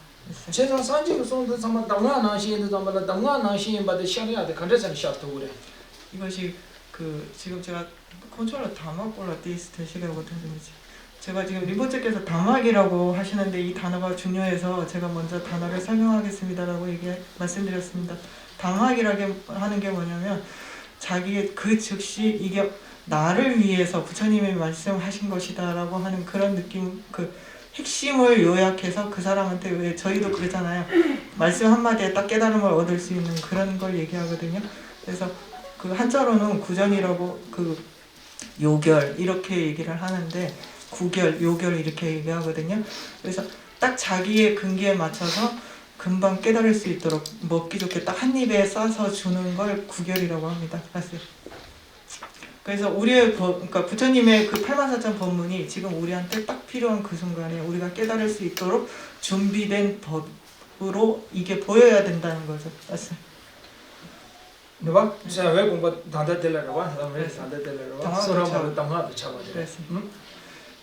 제가 산지고 손도 정말 당나나시인데 정말 당나나시인 바데 샤리아데 간데선 샤도 그래. 이것이 지금 제가 컨트롤러 다막골라 테이스트 시간거든요. 제가 지금 림보체께서 다막이라고 하시는데 이 단어가 중요해서 제가 먼저 단어를 설명하겠습니다라고 말씀드렸습니다. 다막이라고 하는 게 뭐냐면 자기의 그 즉시 이게 나를 위해서 부처님이 말씀하신 것이다라고 하는 그런 느낌, 그 핵심을 요약해서 그 사람한테 왜 저희도 그러잖아요. 말씀 한마디에 딱 깨달음을 얻을 수 있는 그런 걸 얘기하거든요. 그래서 그 한자로는 구전이라고 요결 이렇게 얘기를 하는데 구결, 요결 이렇게 얘기하거든요. 그래서 딱 자기의 근기에 맞춰서 금방 깨달을 수 있도록 먹기 좋게 딱 한 입에 싸서 주는 걸 구결이라고 합니다. 그래서 그러니까 부처님의 그 84,000 법문이 지금 우리한테 딱 필요한 그 순간에 우리가 깨달을 수 있도록 준비된 법으로 이게 보여야 된다는 거죠. 네가 제가 외국 단다 될래라고 다음에 단다 될래라고 서로를 당하도 잡아줘.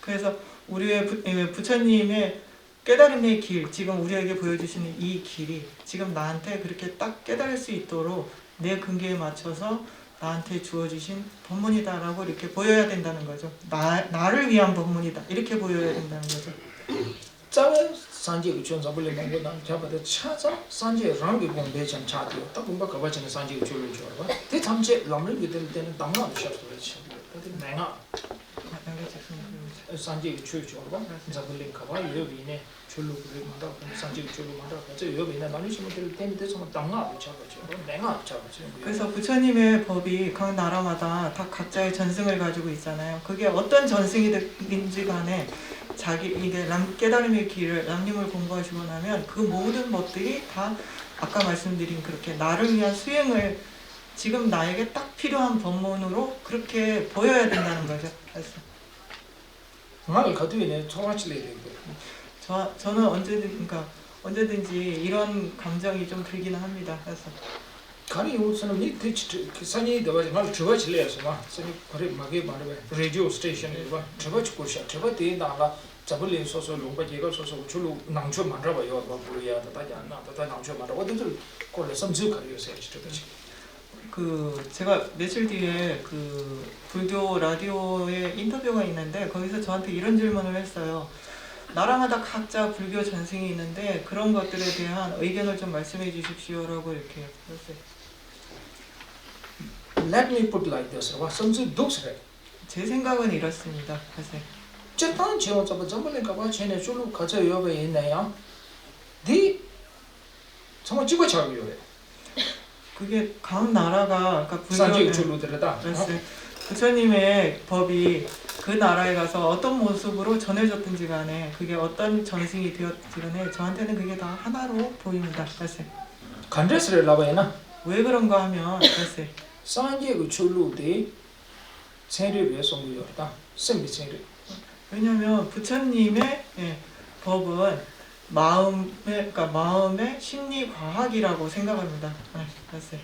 그래서 우리의 부처님의 깨달음의 길, 지금 우리에게 보여주시는 이 길이 지금 나한테 그렇게 딱 깨달을 수 있도록 내 근기에 맞춰서 나한테 주어주신 법문이다라고 이렇게 보여야 된다는 거죠. 나를 위한 법문이다 이렇게 보여야 된다는 거죠. 짜면 산지 전자불리 먹고 난 잡아도 차자 산지 랑기 공배 좀 차디요. 딱 뭔가 가봐지는 산지 줄을 줘봐. 대 잠재 람을 믿을 때는 당나도 셔도 그렇지. 내가 산지 줄 줘봐. 잡을린 가봐 여기네 줄로 그래 말아. 산지 줄로 말아. 그래서 여기네 나누시면 될 때인데 좀 당나도 잡아줘. 내가 잡아줘. 그래서 부처님의 법이 각 나라마다 다 각자의 전승을 가지고 있잖아요. 그게 어떤 전승이든지 간에 이게 깨달음의 길을 람님을 공부하시고 나면 그 모든 것들이 다 아까 말씀드린 그렇게 나를 위한 수행을 지금 나에게 딱 필요한 법문으로 그렇게 보여야 된다는 거죠. 그래서 말을 가두이네 초마칠래 저는 언제든지 이런 감정이 좀 들기는 합니다. 그래서 가리 요새는 이 대치 산이 되어서 말 들어가질래서 막 산이 거리 막에 말해 라디오 스테이션에 봐 들어가지고 셔 들어가대 나가 잡을린 소소 롱바지가 소소 줄로 낭초 만들어봐요 뭐 부르야 다지 않나 다 낭초 만들어 어디들 꼴에 섬즈 가리요서 진짜 제가 며칠 뒤에 불교 라디오에 인터뷰가 있는데 거기서 저한테 이런 질문을 했어요. 나라마다 각자 불교 전승이 있는데 그런 것들에 대한 의견을 좀 말씀해 주십시오라고 이렇게 했어요. Let me put like this. 와 섬즈 독스래. 제 생각은 이렇습니다. 사실. 저딴 지어 잡아 잡을래가 봐 쟤네 줄로 가져 여배 있네요. 네 정말 찍어 잡으려래. 그게 각 나라가 그러니까 불교 줄로 들었다. 부처님의 법이 그 나라에 가서 어떤 모습으로 전해졌든지 간에 그게 어떤 전승이 되었든지 간에 저한테는 그게 다 하나로 보입니다. 사실. 간데스를 라바에나. 왜 그런가 하면 사실. 산지의 줄로데 생리를 송구였다. 생리 생리. 왜냐하면 부처님의 법은 마음의 심리 과학이라고 생각합니다. 사실.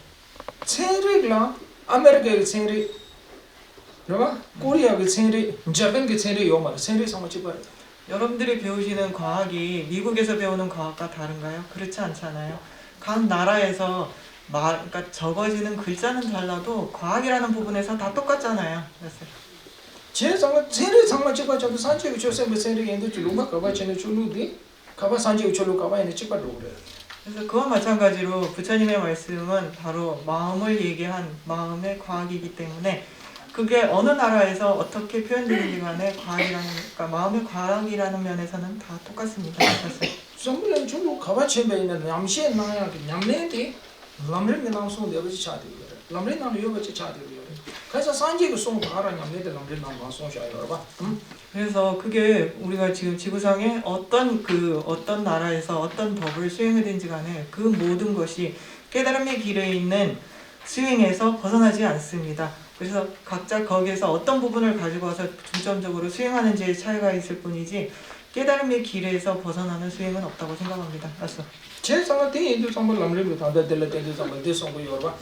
생리라 아메리카의 생리, 그러나 코리아의 생리, 자판의 생리 요말 생리 상관없이 봐. 여러분들이 배우시는 과학이 미국에서 배우는 과학과 다른가요? 그렇지 않잖아요. 각 나라에서 그러니까 적어지는 글자는 달라도 과학이라는 부분에서 다 똑같잖아요. 그래서 제 생리 상관없이 저도 산지의 조선의 생리 인도 줄로가 가봐 쟤네 줄로데 가봐 산지의 줄로 가봐 얘네 찍어도 그래. 그래서 그와 마찬가지로 부처님의 말씀은 바로 마음을 얘기한 마음의 과학이기 때문에 그 그게 어느 나라에서 어떻게 표현되는지 간에 과학이라는, 그러니까 마음의 과학이라는 면에서는 다 똑같습니다. 그래서 정말 중국 가봐치에 있는 남시에 나야 그 냠내디 람르게 나서 내버지 차대요. 람르 나는 요버지 차대요. 그래서 산지가 송 바라 냠내디 람르 나가 송샤요 봐. 그래서 그게 우리가 지금 지구상에 어떤 나라에서 어떤 법을 수행하든지 간에 그 모든 것이 깨달음의 길에 있는 수행에서 벗어나지 않습니다. 그래서 각자 거기에서 어떤 부분을 가지고 와서 중점적으로 수행하는지의 차이가 있을 뿐이지 깨달음의 길에서 벗어나는 수행은 없다고 생각합니다. 맞어. 제 상황 대인도 정말 람르게 다들 될때 정말 대송고 요봐.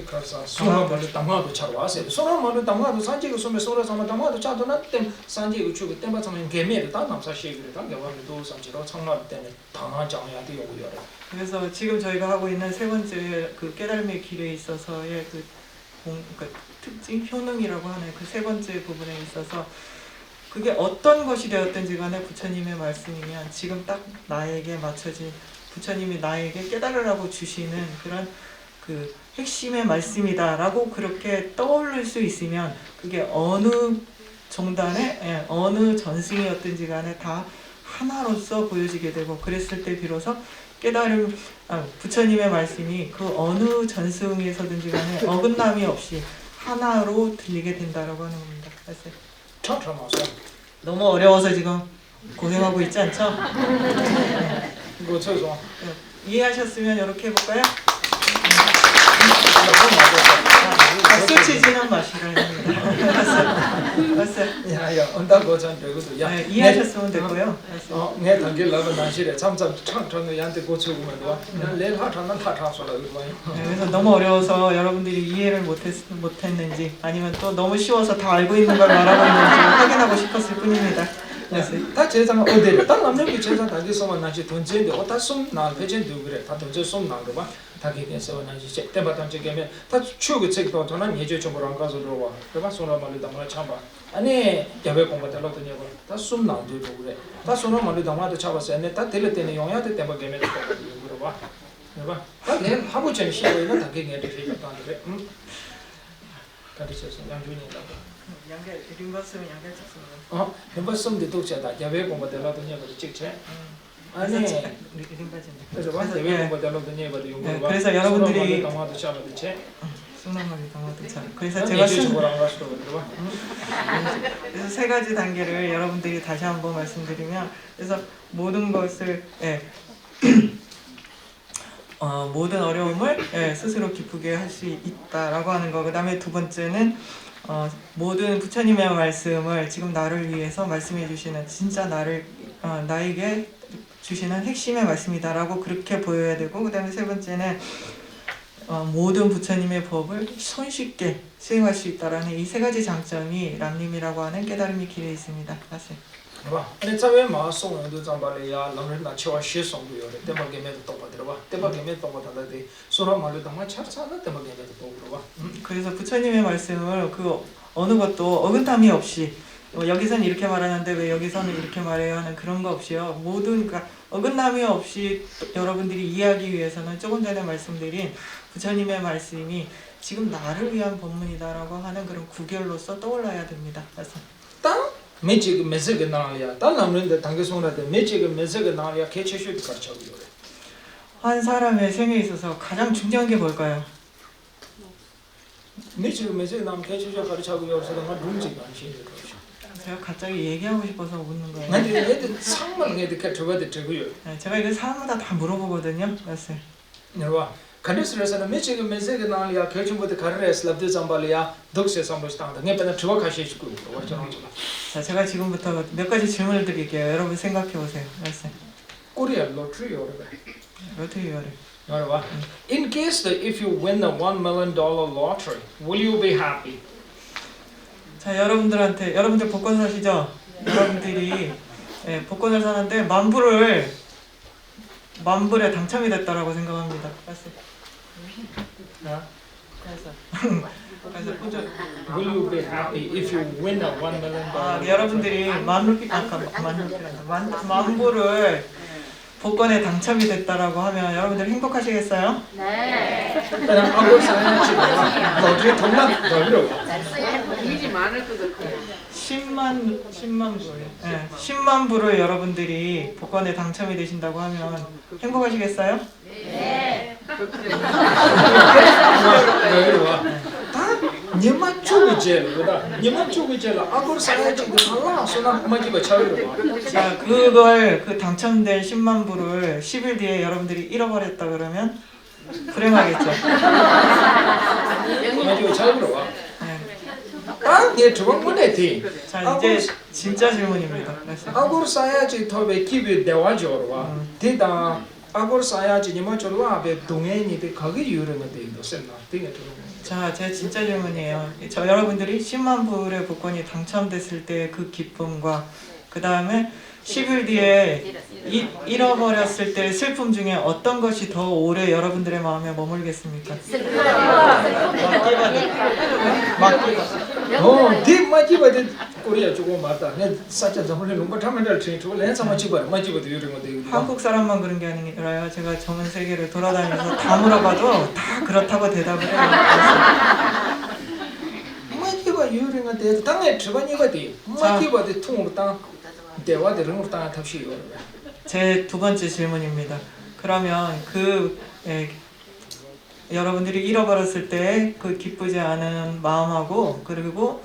그래서 소라말을 담아도 잘 왔어요. 소라말을 담아도 산지가 소매 소라 담아 담아도 차도 나때 산지가 주고 때마 정말 개미를 다 남사시기를 당겨와도 산지로 청말 때문에 당하장해야 돼요. 그래서 지금 저희가 하고 있는 세 번째 그 깨달음의 길에 있어서의 그 특징 효능이라고 하는 그 세 번째 부분에 있어서 그게 어떤 것이 되었든지 간에 부처님의 말씀이면 지금 딱 나에게 맞춰진 부처님이 나에게 깨달으라고 주시는 그런 그 핵심의 말씀이다라고 그렇게 떠올릴 수 있으면 그게 어느 정단의 어느 전승이었든지 간에 다 하나로서 보여지게 되고 그랬을 때 비로소 깨달음 부처님의 말씀이 그 어느 전승에서든지 간에 어긋남이 없이 하나로 들리게 된다라고 하는 겁니다. 너무 어려워서 지금 고생하고 있지 않죠? 이거 저서 이해하셨으면 이렇게 해볼까요? 박수 치지는 마시라 합니다. 알았어요? 야야 온다고 전 되고도 야 이해하셨으면 되고요. 내 단계 라고 나시래 참참 창창의 양대 고쳐보면 와 내일 하자는 하자서라 이거 그래서 너무 어려워서 여러분들이 이해를 못했는지 아니면 또 너무 쉬워서 다 알고 있는 걸 말하고 있는지 확인하고 싶었을 뿐입니다. 다 제장 어디래? 다 남녀기 제장 단계서만 나지 돈제인데 어다 숨나 배전도 그래. 다 돈제 숨나 거 봐. 다기에서 나지 때마다 저게면 다 추고 책도 전한 예제 정보를 안 가서 들어와. 그봐 소나 말이 담아 참아. 아니 야외 공부 달라더니 다 숨나 되고 그래. 다 소나 말이 담아도 잡았어. 내 다 들을 때는 용야도 때문에 게면 또 그러봐. 그봐. 다 내일 하고 전에 시도에는 다기에 되게 안 그래. 가르쳐서 양준이라고. 양계 림버스는 양계 찍습니다. 림버스는 독자다. 야외 공부 달라더니 그 찍체. 아니 그래서 그래서 여러분들이 그래서 제가 그래서 세 가지 단계를 여러분들이 다시 한번 말씀드리면 그래서 모든 것을 모든 어려움을 스스로 기쁘게 할 수 있다라고 하는 거. 그다음에 두 번째는 모든 부처님의 말씀을 지금 나를 위해서 말씀해 주시는 진짜 나에게 주시는 핵심의 말씀이다라고 그렇게 보여야 되고 그다음에 세 번째는 모든 부처님의 법을 손쉽게 수행할 수 있다라는 이 세 가지 장점이 람림이라고 하는 깨달음의 길에 있습니다. 맞아요. 봐. 아니 자외 마송도 잠발이야. 남르나 치와 시송도 요래. 때마게면 또 받으러 봐. 때마게면 또 받아다데. 소라 말도 정말 차차나 때마게면 또 들어봐. 그래서 부처님의 말씀을 그 어느 것도 어긋남이 없이 여기서는 이렇게 말하는데 왜 여기서는 이렇게 말해요 하는 그런 거 없이요. 모든 그러니까 어긋남이 없이 여러분들이 이해하기 위해서는 조금 전에 말씀드린 부처님의 말씀이 지금 나를 위한 법문이다라고 하는 그런 구결로서 떠올라야 됩니다. 그래서 땅 매직 메시지 나리야. 땅 남는데 단계 송라데 매직 메시지 나리야. 개체슈도 가르쳐요. 한 사람의 생에 있어서 가장 중요한 게 뭘까요? 매직 메시지 남 개체슈 가르쳐요. 그래서 정말 룸지가 아니시죠. 제가 갑자기 얘기하고 싶어서 웃는 거예요. 아니 애들 상만 애들 개체가 되고요. 제가 이거 사람마다 다 물어보거든요. 그래서 여러분 간데스에서는 매직 메시지 나리야. 결정부터 가르레스 랍드 잠발이야. 독세 삼로스탄다. 내가 저거 가시고 자, 제가 지금부터 몇 가지 질문을 드릴게요. 여러분 생각해 보세요. 그래서 코리아 로터리요. 로터리요를. 여러분, in case that if you win the $1 million lottery, will you be happy? 자, 여러분들 복권 사시죠? 여러분들이 복권을 사는데 만불에 당첨이 됐다라고 생각합니다. 그래서 will you be happy if you win a $1 million? 여러분들이 만불을 복권에 당첨이 됐다라고 하면 여러분들 행복하시겠어요? 그냥 아고 사야지 너희 돈만 너희로 10만 불. 네, 10만 불을 여러분들이 복권에 당첨이 되신다고 하면 행복하시겠어요? 너희로 와. 다 니만 쪽이 제일보다 니만 쪽이 제일 아고 사야지 달라 소나 마지막 차이로 와. 자, 그걸 그 당첨된 10만 불을 10일 뒤에 여러분들이 잃어버렸다 그러면 불행하겠죠. 마지막 차이로 와. 네. 아, 네 저번 문에티. 자, 이제 진짜 질문입니다. 그래서 아고 사야지 더베 기비 대화죠 와. 대다 아고 사야지 니만 저와 베 동행이 거기 유령은 되도 셈나. 되게 들어. 자, 제 진짜 질문이에요. 저 여러분들이 10만 불의 복권이 당첨됐을 때 그 기쁨과 그 다음에 10일 뒤에 잃어버렸을 때 슬픔 중에 어떤 것이 더 오래 여러분들의 마음에 머물겠습니까? 네 마지막에 코리아 조금 맞다. 내 사자 저번에 농가 타면들 트레인 저걸 내 마지막에 마지막에 유령은 되고. 한국 사람만 그런 게 아니라요. 제가 전 세계를 돌아다니면서 다 물어봐도 다 그렇다고 대답을 해요. 마지막 유령은 돼. 땅에 저번이가 돼. 마지막에 통으로 땅 대화들은 거 땅에 탑시요. 제 두 번째 질문입니다. 그러면 여러분들이 잃어버렸을 때 그 기쁘지 않은 마음하고 그리고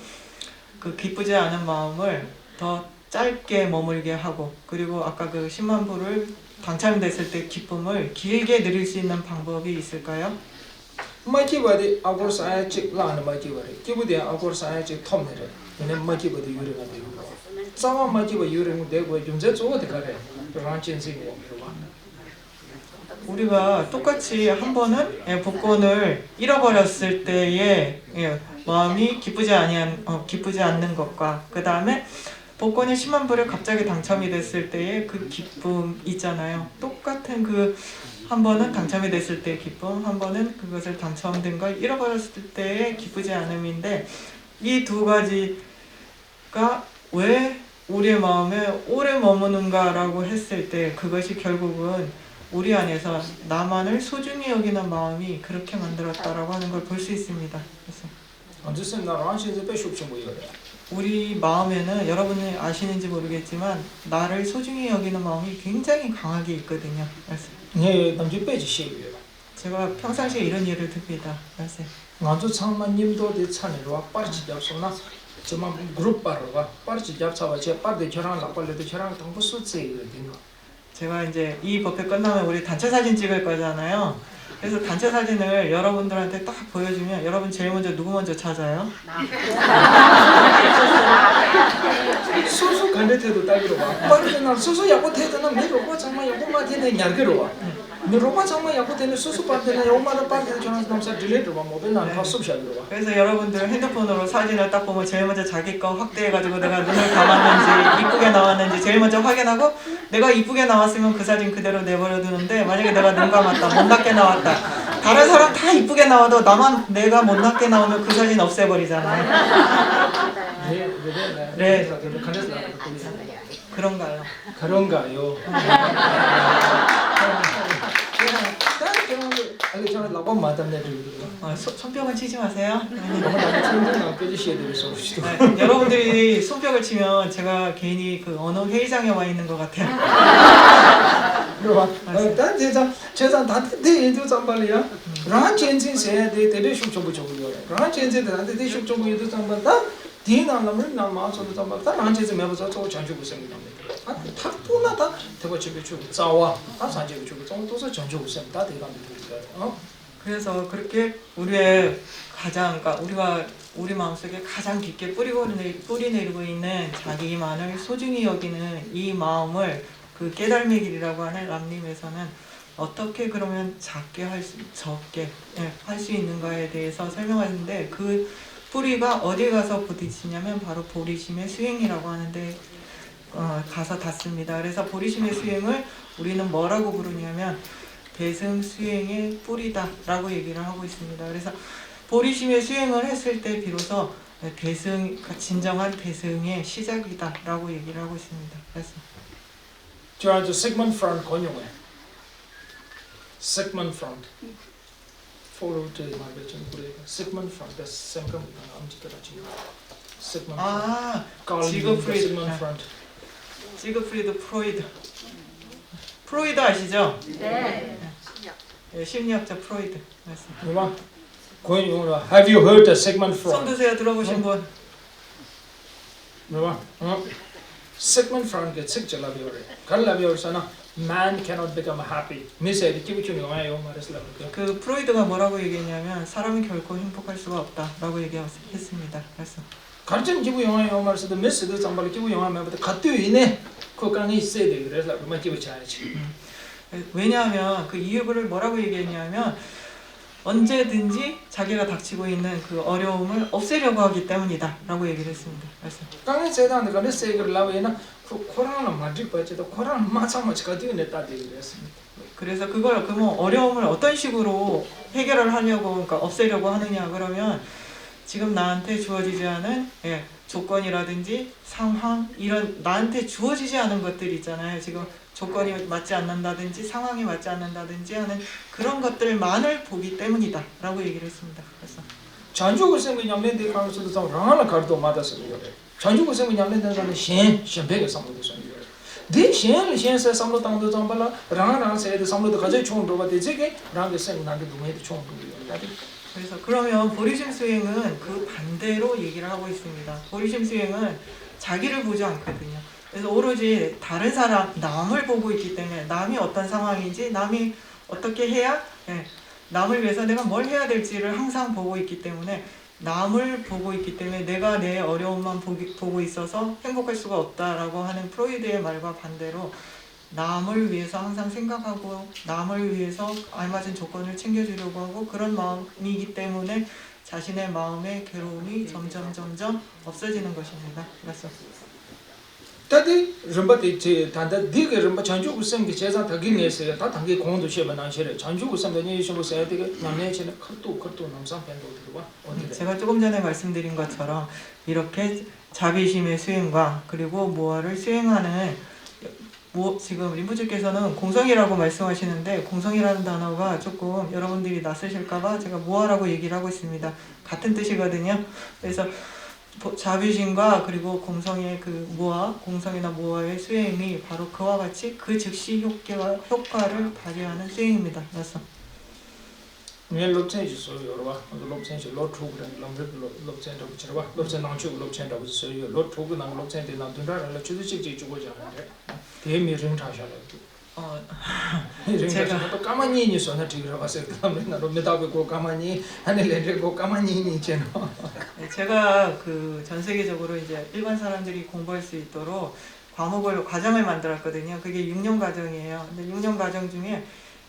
그 기쁘지 않은 마음을 더 짧게 머물게 하고 그리고 아까 그 10만 불을 당첨됐을 때 기쁨을 길게 누릴 수 있는 방법이 있을까요? 마지막에 아고 사야지 라는 마지막에 기부대 아고 사야지 톰네래. 얘는 마지막에 유령은 되고. 싸워 마지막 유령은 되고 용제 좋어도 그래. 그런 진심이 없어. 우리가 똑같이 한 번은 복권을 잃어버렸을 때의 마음이 기쁘지 않는 것과 그 다음에 복권이 10만 불에 갑자기 당첨이 됐을 때의 그 기쁨 있잖아요. 똑같은 그 한 번은 당첨이 됐을 때의 기쁨, 한 번은 그것을 당첨된 걸 잃어버렸을 때의 기쁘지 않음인데 이 두 가지가 왜 우리의 마음에 오래 머무는가라고 했을 때 그것이 결국은 우리 안에서 나만을 소중히 여기는 마음이 그렇게 만들었다라고 하는 걸 볼 수 있습니다. 그래서 언제쯤 나랑 한시에서 빼쇼치 뭐이래. 우리 마음에는 여러분이 아시는지 모르겠지만 나를 소중히 여기는 마음이 굉장히 강하게 있거든요. 그래서 네, 남주 빼지 시고요. 제가 평상시에 이런 예를 듭니다. 그래서 나도 창만님도 내 찬이로 와 빠르지 잡소나. 저만 그룹 빠르가 빠르지 잡사와 제 빠르게 저랑 나빨래도 저랑 당부 수제거든요. 제가 이제 이 법회 끝나면 우리 단체 사진 찍을 거잖아요. 그래서 단체 사진을 여러분들한테 딱 보여주면 여러분 제일 먼저 누구 먼저 찾아요? 수수 간대태도 따기로 와. 빠르게 나 수수 야구 태도는 내 로바 정말 야구만 되는 야기로 와. 내 로바 정말 야구 되는 수수 빠르는 야구마다 빠르게 저랑 남사 딜레이로 와. 모bil 난 파수샤기로 와. 그래서 여러분들 핸드폰으로 사진을 딱 보면 제일 먼저 자기 거 확대해가지고 내가 눈을 감았는지 이쁘게 나왔는지 제일 먼저 확인하고 내가 이쁘게 나왔으면 그 사진 그대로 내버려 두는데 만약에 내가 눈 감았다 못나게 나왔다 다른 사람 다 이쁘게 나와도 나만 내가 못나게 나오면 그 사진 없애버리잖아요. 네. 그런가요? 그런가요? 아니 저는 라고 마담네 손뼉은 치지 마세요. 여러분들이 손뼉을 치면 제가 괜히 그 언어 회의장에 와 있는 것 같아요. 난 제가 다 대도 잠발이야. 란 전진세 대대 숙적부 적고요. 란 전진세 대대 숙적부 유도 잠발다. 디나라면 나 마서도 잠발다. 란 전진 매버서 저 전주 구성입니다. 아, 탁도나다. 대고 집에 주고 싸워. 다 산지에 주고 정도서 전주 구성 다 대감이 그래서 그렇게 우리의 가장 그러니까 우리 마음속에 가장 깊게 뿌리 내리고 있는 자기만을 소중히 여기는 이 마음을 그 깨달음의 길이라고 하는 람님에서는 어떻게 그러면 적게 할 수 있는가에 대해서 설명하는데 그 뿌리가 어디 가서 부딪히냐면 바로 보리심의 수행이라고 하는데 가서 닿습니다. 그래서 보리심의 수행을 우리는 뭐라고 부르냐면 대승 수행의 뿌리다 라고 얘기를 하고 있습니다. 그래서 보리심의 수행을 했을 때 비로소 진정한 대승의 시작이다 라고 얘기를 하고 있습니다. 그래서 저 Sigmund Freud 권용해. Sigmund Freud. 포로트 말을 좀 그래. Sigmund Freud 그 생각이 남지더라지. Sigmund 아, Freud. 지그프리드. Sigmund Freud. 지그프리드 프로이드. 프로이드 아시죠? 네. 예, 심리학자 프로이드. 맞습니다. 뭐야? 권용으로 Have you heard of Sigmund 손 Freud? 드세요. 들어보신 분. 뭐야? Sigmund Freud 그 책 잘라비오래. 갈라비오르잖아. Man cannot become happy. 미세리 기부치는 거예요. 말했어요. 그 프로이드가 뭐라고 얘기했냐면 사람은 결코 행복할 수가 없다라고 얘기했습니다. 그래서 가르치는 기부 영화예요. 말했어도 미스도 잠발 기부 영화면 갖고 있네. 그 강이 있어야 돼. 그래서 그만 기부쳐야지. 왜냐하면 그 이유를 뭐라고 얘기했냐면 언제든지 자기가 닥치고 있는 그 어려움을 없애려고 하기 때문이다라고 얘기를 했습니다. 그래서 강에 세다는데 근데 세그를 나와이나 그 코로나 맞을 거지도 코로나 마찬가지 가지고 냈다 얘기했습니다. 그래서 그걸 그뭐 어려움을 어떤 식으로 해결을 하려고 그러니까 없애려고 하느냐 그러면 지금 나한테 주어지지 않은 조건이라든지 상황 이런 나한테 주어지지 않은 것들 있잖아요. 지금 조건이 맞지 않는다든지 상황이 맞지 않는다든지 하는 그런 것들만을 보기 때문이다 라고 얘기를 했습니다. 그래서 전주고 생긴 양내대 가면서도 좀 랑하나 가르도 맞았어 그래. 전주고 생긴 양내대 가는 신배가 삼로도 선이요. 대 신세 삼로 땅도 좀 발라 랑하나 세대 삼로도 가져 총도 받대 제게 랑게 생 나게 동해도 총도 그래서 그러면 보리심 수행은 그 반대로 얘기를 하고 있습니다. 보리심 수행은 자기를 보지 않거든요. 그래서 오로지 다른 사람, 남을 보고 있기 때문에 남이 어떤 상황인지 남이 어떻게 해야 남을 위해서 내가 뭘 해야 될지를 항상 보고 있기 때문에 남을 보고 있기 때문에 내가 내 어려움만 보고 있어서 행복할 수가 없다라고 하는 프로이드의 말과 반대로 남을 위해서 항상 생각하고 남을 위해서 알맞은 조건을 챙겨주려고 하고 그런 마음이기 때문에 자신의 마음의 괴로움이 점점 없어지는 것입니다. 그래서 다들 럼바데 제 단다 디게 럼바 전주고 생기 제자 다기네서 다 단계 공도 시험을 나셔래. 전주고 생기 시험을 써야 되게 남내체는 커도 남상 변도 들어와. 제가 조금 전에 말씀드린 것처럼 이렇게 자비심의 수행과 그리고 모아를 수행하는 지금 림부주께서는 공성이라고 말씀하시는데 공성이라는 단어가 조금 여러분들이 낯설실까봐 제가 모아라고 얘기를 하고 있습니다. 같은 뜻이거든요. 그래서 자비심과 그리고 공성의 그 모아, 공성이나 모아의 수행이 바로 그와 같이 그 즉시 효과를 발휘하는 수행입니다. 그래서 네 롭체지 소요로와 롭체지 로트고는 롭체도 지르와 롭체 나주 롭체도 소요 로트고 나 롭체데 나 dun다라 주주직지 주고 자는데 대미ርን 타셔라. 제가 또 가만히 있어서 뒤로 가서 그다음에 나로 메다고 가만히 하늘에고 가만히 있잖아. 제가 그 전 세계적으로 이제 일반 사람들이 공부할 수 있도록 과정을 만들었거든요. 그게 6년 과정이에요. 근데 6년 과정 중에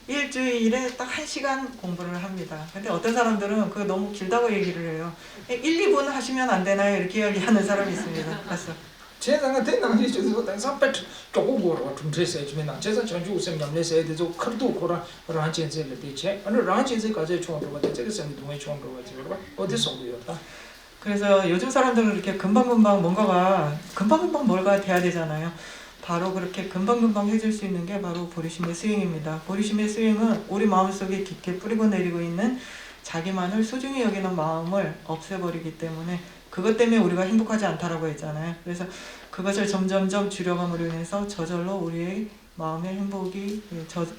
일주일에 딱 1시간 공부를 합니다. 근데 어떤 사람들은 그거 너무 길다고 얘기를 해요. 1, 2분 하시면 안 되나요? 이렇게 이야기하는 사람이 있습니다. 그래서 제가 대단히 저도 당사 배 조금 거로 좀 드세요. 제가 전주 우선 남내서 저 커도 거라 란진제를 대체 어느 란진제까지 총으로 받아 제가 생기 동에 총으로 받아 어디서 오고요다. 그래서 요즘 사람들은 이렇게 금방금방 뭔가가 금방금방 뭘가 돼야 되잖아요. 바로 그렇게 금방금방 해줄 수 있는 게 바로 보리심의 수행입니다. 보리심의 수행은 우리 마음속에 깊게 뿌리고 내리고 있는 자기만을 소중히 여기는 마음을 없애버리기 때문에 그것 때문에 우리가 행복하지 않다라고 했잖아요. 그래서 그것을 점점점 줄여감으로 인해서 저절로 우리의 마음의 행복이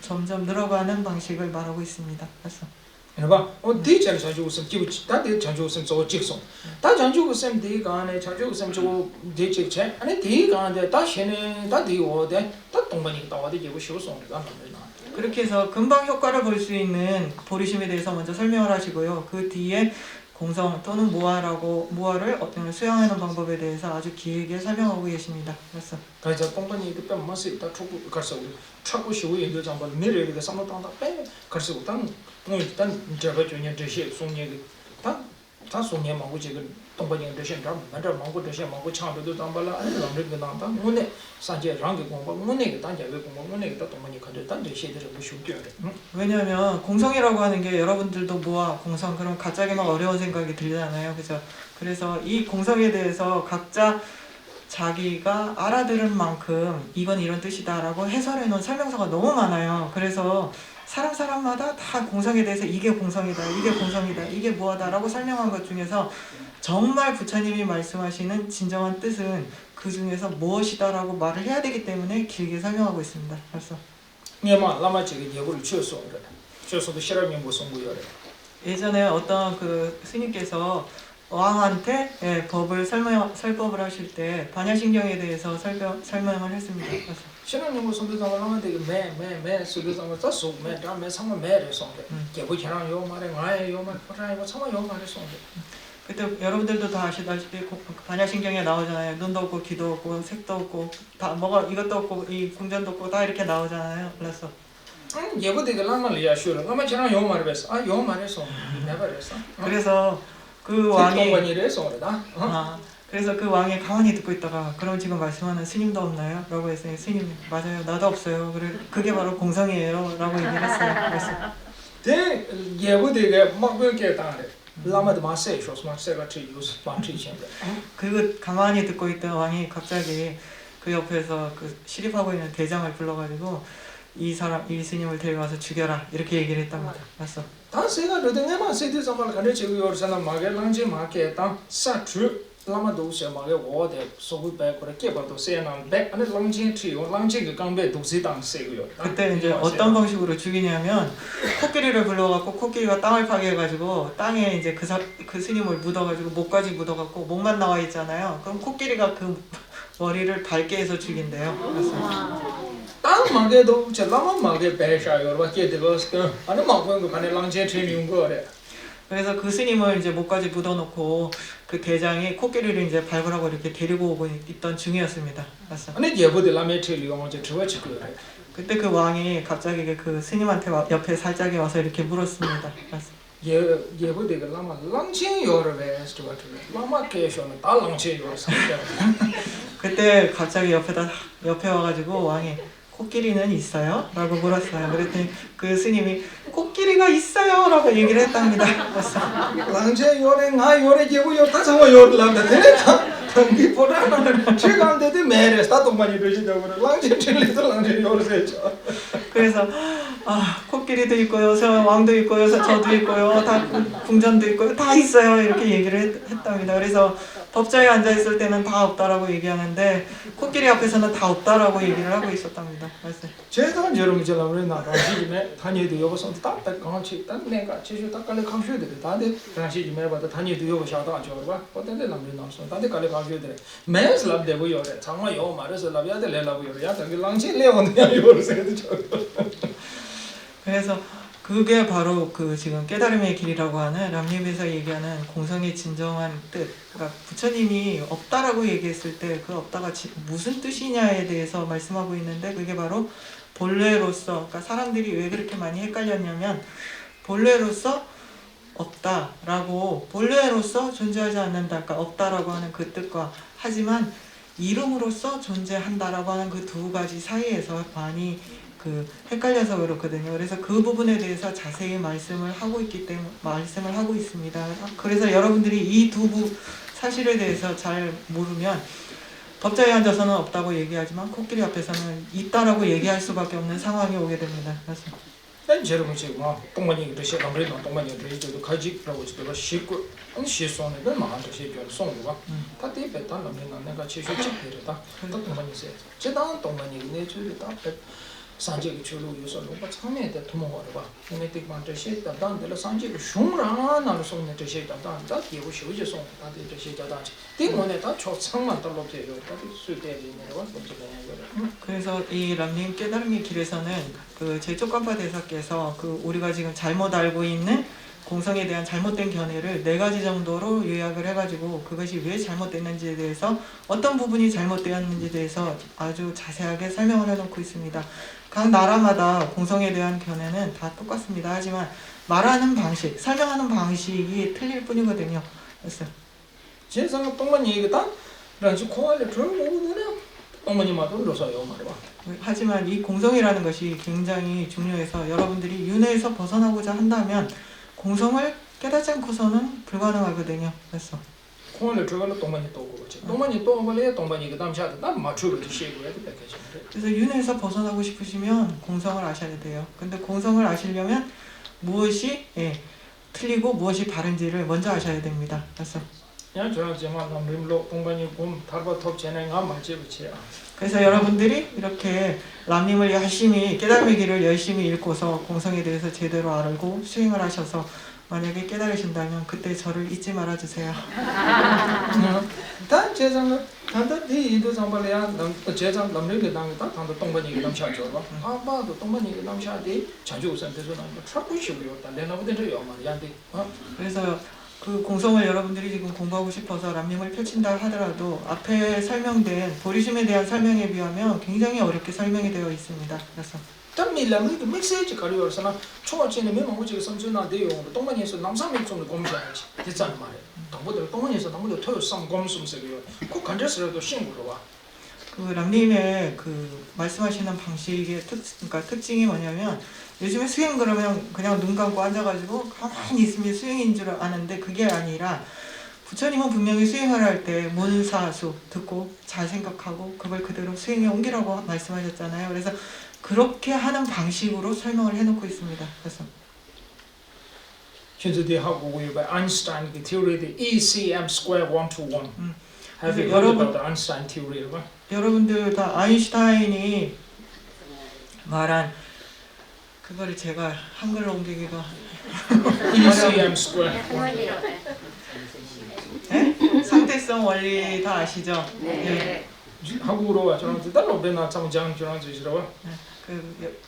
점점 늘어가는 방식을 말하고 있습니다. 그래서 봐. 대체로 전주 우선 기부치 다들 전주 우선 저 직송. 다 전주 우선 대가네 전주 우선 저 대체체 아니 대가는데 다시는 다 대오데 다 동반이 다 어디 기부 쉬우송이가 만들나. 그렇게 해서 금방 효과를 볼 수 있는 보리심에 대해서 먼저 설명을 하시고요. 그 뒤에 공성 또는 모아를 수양하는 방법에 대해서 아주 길게 설명하고 계십니다. 그래서 동반이 그때 맛이 다 초고 가서 초고 쉬고 연결 장발 미래를 삼로 땅다 빼 가서 땅 일단 제가 전에 저시 송예기 다 송예 먹고 지금 동반이 대신 다 먼저 먹고 대신 먹고 창도 담발라 아니 남들 나다 오늘 산제 랑게 공부 오늘 단계 공부 오늘 다 동반이 가도 단 대시들을 못 쉬게 왜냐하면 공성이라고 하는 게 여러분들도 모아 공성 그럼 갑자기 막 어려운 생각이 들잖아요. 그죠? 그래서 이 공성에 대해서 각자 자기가 알아들은 만큼 이건 이런 뜻이다라고 해설해 놓은 설명서가 너무 많아요. 그래서 사람마다 다 공성에 대해서 이게 공성이다, 이게 공성이다, 이게 뭐하다라고 설명한 것 중에서 정말 부처님이 말씀하시는 진정한 뜻은 그 중에서 무엇이다라고 말을 해야 되기 때문에 길게 설명하고 있습니다. 그래서 니마 라마 지금 예고를 취소를 취소도 실험이 무슨 거예요? 예전에 어떤 그 스님께서 왕한테 법을 설법을 하실 때 반야신경에 대해서 설명을 했습니다. 그래서 실험이 무슨 거 라마 되게 매매 수도상을 떴어 매다매 상마 매를 son데 예고처럼 요 말에 나의 요 말, 그래 이거 참아 요 말을 son데 그때 여러분들도 다 아시다시피 반야신경에 나오잖아요. 눈도 없고 귀도 없고 색도 없고 다 뭐가 이것도 없고 이 궁전도 없고 다 이렇게 나오잖아요. 그래서 예고 되게 라마를 야슈를 라마처럼 요 말을 했어. 요 말을 son데 never 했어. 그래서 그 왕이 왕이 son데다. 그래서 그 왕이 가만히 듣고 있다가 그럼 지금 말씀하는 스님도 없나요? 라고 했어요. 스님 맞아요. 나도 없어요. 그게 바로 공성이에요. 라고 얘기를 했어요. 그래서 대 예고 되게 막 그렇게 따래. 라마도 마세 쇼스마 세가 치유스 마치신데. 그 가만히 듣고 있던 왕이 갑자기 그 옆에서 그 시립하고 있는 대장을 불러가지고 이 스님을 데려가서 죽여라 이렇게 얘기를 했답니다. 맞어. 단세가 너등에만 세대 잡을 간에 지금 요르사나 마게 랑지 마게 땅 사추 라마도 세 마게 오데 소부 배고래 깨버도 세난 배 안에 랑지 트리오 랑지 그 강배 독시 땅 세고요. 그때 이제 어떤 방식으로 죽이냐면 코끼리를 불러갖고 코끼리가 땅을 파괴해가지고 땅에 이제 그 스님을 묻어가지고 목까지 묻어갖고 목만 나와 있잖아요. 그럼 코끼리가 그 머리를 닳게 해서 죽인대요. 그래서 땅 마게도 제 라마 마게 배샤요. 와게 되거스 안에 마고는 그 간에 랑지 트리용 거래. 그래서 그 스님을 이제 목까지 묻어놓고 그 대장이 코끼리를 이제 발굴하고 이렇게 데리고 오고 있던 중이었습니다. 그래서 안에 예보들 라메 트리용 이제 들어치 거래. 그때 그 왕이 갑자기 그 스님한테 옆에 살짝이 와서 이렇게 물었습니다. 그래서 예보들 라마 랑지 요르베 스토어트 라마 케쇼는 다 랑지 요르 상대. 그때 갑자기 옆에 와가지고 왕이 코끼리는 있어요? 라고 물었어요. 그랬더니 그 스님이 코끼리가 있어요! 라고 얘기를 했답니다. 그래서 랑제 요래 나 요래 예보 요다 상어 요르라면 되네 당기 보라는 제가 안 되대 매레 스타동만이 되시다고 그래. 랑제 칠리도 랑제 요르세죠. 그래서 코끼리도 있고요, 왕도 있고요, 저도 있고요, 다 궁전도 있고요, 다 있어요 이렇게 얘기를 했답니다. 그래서 법자에 앉아 있을 때는 다 없다라고 얘기하는데 코끼리 앞에서는 다 없다라고 얘기를 하고 있었답니다. 그래서 제가 여러분 제가 그래 나 당시에 다니도 여기서 딱 강치 딱 내가 제주 딱 갈래 강쇼야 돼. 다들 당시 좀 해봐도 다니도 여기 샤다 줘봐. 어떤데 남들 남서 다들 갈래 강쇼야 돼. 매스 랍되고 요래. 장마 요 말해서 랍야들 내라고 요래. 야 당기 랑치 레온이야 요래서도 저. 그래서 그게 바로 그 지금 깨달음의 길이라고 하는 람림에서 얘기하는 공성의 진정한 뜻. 그러니까 부처님이 없다라고 얘기했을 때 그 없다가 무슨 뜻이냐에 대해서 말씀하고 있는데 그게 바로 본래로서, 그러니까 사람들이 왜 그렇게 많이 헷갈렸냐면 본래로서 없다라고, 본래로서 존재하지 않는다, 그러니까 없다라고 하는 그 뜻과 하지만 이름으로서 존재한다라고 하는 그 두 가지 사이에서 많이 헷갈려서 그렇거든요. 그래서 그 부분에 대해서 자세히 말씀을 하고 있습니다. 그래서 여러분들이 이 두 사실에 대해서 잘 모르면 법자에 앉아서는 없다고 얘기하지만 코끼리 앞에서는 있다라고 얘기할 수밖에 없는 상황이 오게 됩니다. 그래서 여러분 지금 동만이 그러시 아무래도 동만이 그러시도 가지라고 지금 시고 시소는 그 마한테 시죠 송과 다 뒤에 다 넘는 내가 제시 찍히다. 동만이 세. 제단 동만이 내주다. 산지의 출루 요소로가 참여에 도모하러 봐. 근데 되게 시다 단들 산지의 슝랑 나를 손에 되시다 단다 기고 쉬우지 손 다들 되시다 단. 때문에 다 초창만 떨어져요. 다들 수대에 있는 거 먼저 그래서 이 람림 깨달음의 길에서는 그 제촉간파 대사께서 그 우리가 지금 잘못 알고 있는 공성에 대한 잘못된 견해를 4가지 정도로 요약을 해가지고 그것이 왜 잘못됐는지에 대해서 어떤 부분이 잘못되었는지에 대해서 아주 자세하게 설명을 해놓고 있습니다. 각 나라마다 공성에 대한 견해는 다 똑같습니다. 하지만 말하는 방식, 설명하는 방식이 틀릴 뿐이거든요. 그래서 제가 동만 얘기다. 그래서 코알레 들어오는 어머니마도 눌러서요 말이야. 하지만 이 공성이라는 것이 굉장히 중요해서 여러분들이 윤회에서 벗어나고자 한다면 공성을 깨닫지 않고서는 불가능하거든요. 그래서 공원을 들어가는 동반이 또 그렇지. 동반이 또 오면에 동반이 그 다음 샤도 난 맞추고 시고야 돼 백해지. 그래서 윤회에서 벗어나고 싶으시면 공성을 아셔야 돼요. 근데 공성을 아시려면 무엇이 틀리고 무엇이 바른지를 먼저 아셔야 됩니다. 그래서 야 저하지만 남림로 동반이 곰 달바 톱 제네가 맞지 그치야. 그래서 여러분들이 이렇게 람님을 열심히 깨달음의 길을 열심히 읽고서 공성에 대해서 제대로 알고 수행을 하셔서 만약에 깨달으신다면 그때 저를 잊지 말아주세요. 다 제장은 단다 디도 잠발이야 남 제장 남림의 당다 단다 동반이 남샤죠 봐. 아빠도 동반이 남샤디 자주 우선돼서 난 찾고 싶어요. 내나보다 저 요만이한테. 그래서 그 공성을 여러분들이 지금 공부하고 싶어서 람님을 펼친다 하더라도 앞에 설명된 보리심에 대한 설명에 비하면 굉장히 어렵게 설명이 되어 있습니다. 그래서 담밀람이 그 메시지 가려서나 초반에는 메모지 선전나 돼요. 동반에서 남삼일 정도 공부해야지. 됐잖아 말이야. 동보들 동반에서 남보다 토요 상 검수세요. 꼭 간절스러도 신고로 와. 그 람님의 그 말씀하시는 방식의 그러니까 특징이 뭐냐면 요즘에 수행 그러면 그냥 눈 감고 앉아가지고 가만히 있으면 수행인 줄 아는데 그게 아니라 부처님은 분명히 수행을 할 때 문사수 듣고 잘 생각하고 그걸 그대로 수행에 옮기라고 말씀하셨잖아요. 그래서 그렇게 하는 방식으로 설명을 해놓고 있습니다. 그래서 현재 대하고 우리가 아인슈타인 그 theory ECM square 1 to 1. Have you heard 여러분- about the Einstein theory? 여러분들 다 아인슈타인이 말한 그거를 제가 한글로 옮기기가 ECM square. 상대성 원리 다 아시죠? 네. 한국어로 와. 저는 따로 배나 참 장처럼 주시라고.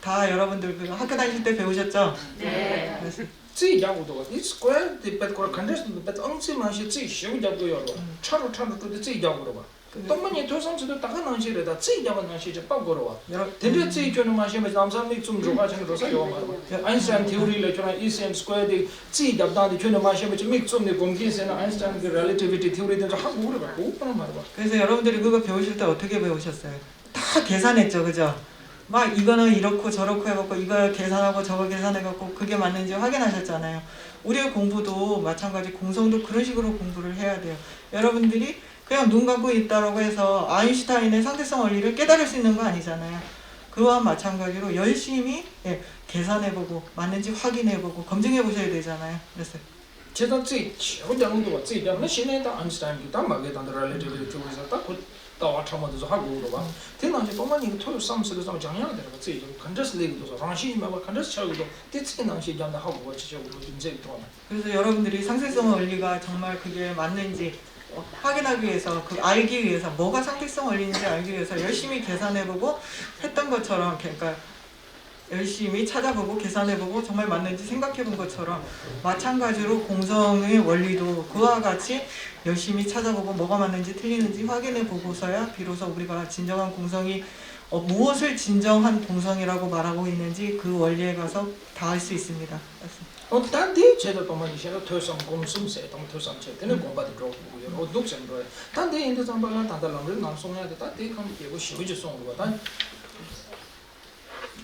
다 여러분들 그 학교 다니실 때 배우셨죠? 네. 그래서 自己家务多，你 square 的别个看着是别昂起嘛些自己修家都要了，差不都得自己家务了吧？东门你头上知道大概哪些了的，自己家哪些就包括了吧？ 여러 但是自己觉得嘛些没咱们上面种植花钱多少要嘛的？Einstein theory 了，就那 ECM square 的自己家当的觉得嘛些没就没种的公斤是那 Einstein 个 relativity theory 的就한국어로吧，不可能嘛的吧？ 그래서 여러분들이 그거 배우실 때 어떻게 배우셨어요? 다 계산했죠, 그죠? 막 이거는 이렇고 저렇고 해갖고 이거 계산하고 저거 계산해갖고 그게 맞는지 확인하셨잖아요. 우리의 공부도 마찬가지 공성도 그런 식으로 공부를 해야 돼요. 여러분들이 그냥 눈 감고 있다라고 해서 아인슈타인의 상대성 원리를 깨달을 수 있는 거 아니잖아요. 그와 마찬가지로 열심히 계산해보고 맞는지 확인해보고 검증해보셔야 되잖아요. 그래서 其实自己修家弄多，自己家那现在当 Einstein 给当嘛给当的 relativity theory 上，他可到差不多就是한국어로吧？听那些东门你个토요 삼스를 좀讲样的，自己就看着是那个多少，让西面吧看着是差不多，对自己那些讲的한국어 지적으로 인제 또 그래서 여러분들이 상대성 원리가 정말 그게 맞는지 확인하기 위해서 그 알기 위해서 뭐가 상대성 원리인지 알기 위해서 열심히 계산해보고 했던 것처럼 그러니까 열심히 찾아보고 계산해보고 정말 맞는지 생각해본 것처럼 마찬가지로 공성의 원리도 그와 같이 열심히 찾아보고 뭐가 맞는지 틀리는지 확인해보고서야 비로소 우리가 진정한 공성이 무엇을 진정한 공성이라고 말하고 있는지 그 원리에 가서 닿을 수 있습니다. 단디 제가 보면 이제 토요 삼 공수세 동 토요 삼체 되는 공부도 그렇고 독생도 단디 인도 잠발라 단달람을 남송해야 돼 단디 kan 예고 쉬우지 송으로 다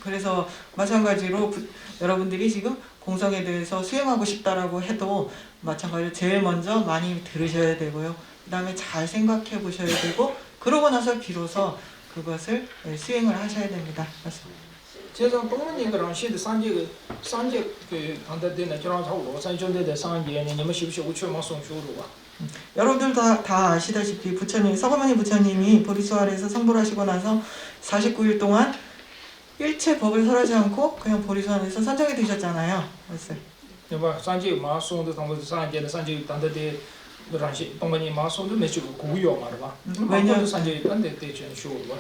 그래서 마찬가지로 여러분들이 지금 공성에 대해서 수행하고 싶다라고 해도 마찬가지로 제일 먼저 많이 들으셔야 되고요. 그 다음에 잘 생각해 보셔야 되고 그러고 나서 비로소 그것을 수행을 하셔야 됩니다. 제가 동문이 그런 시대 산제 그 단다되는 저랑 하고 산전대 산제에你们需不需要去送修路啊？ 여러분들 다 아시다시피 부처님 서가모니 부처님이 보리수활에서 성불 하시고 나서 49일 동안 일체 법을 설하지 않고 그냥 보리수활에서 선정이 되셨잖아요. 그래서 对吧？산제 마送的他们산제 산제 단다되 그런시 동문이 마送的没去古有嘛，对吧？ 왜냐 산제 단대 대전修路吧。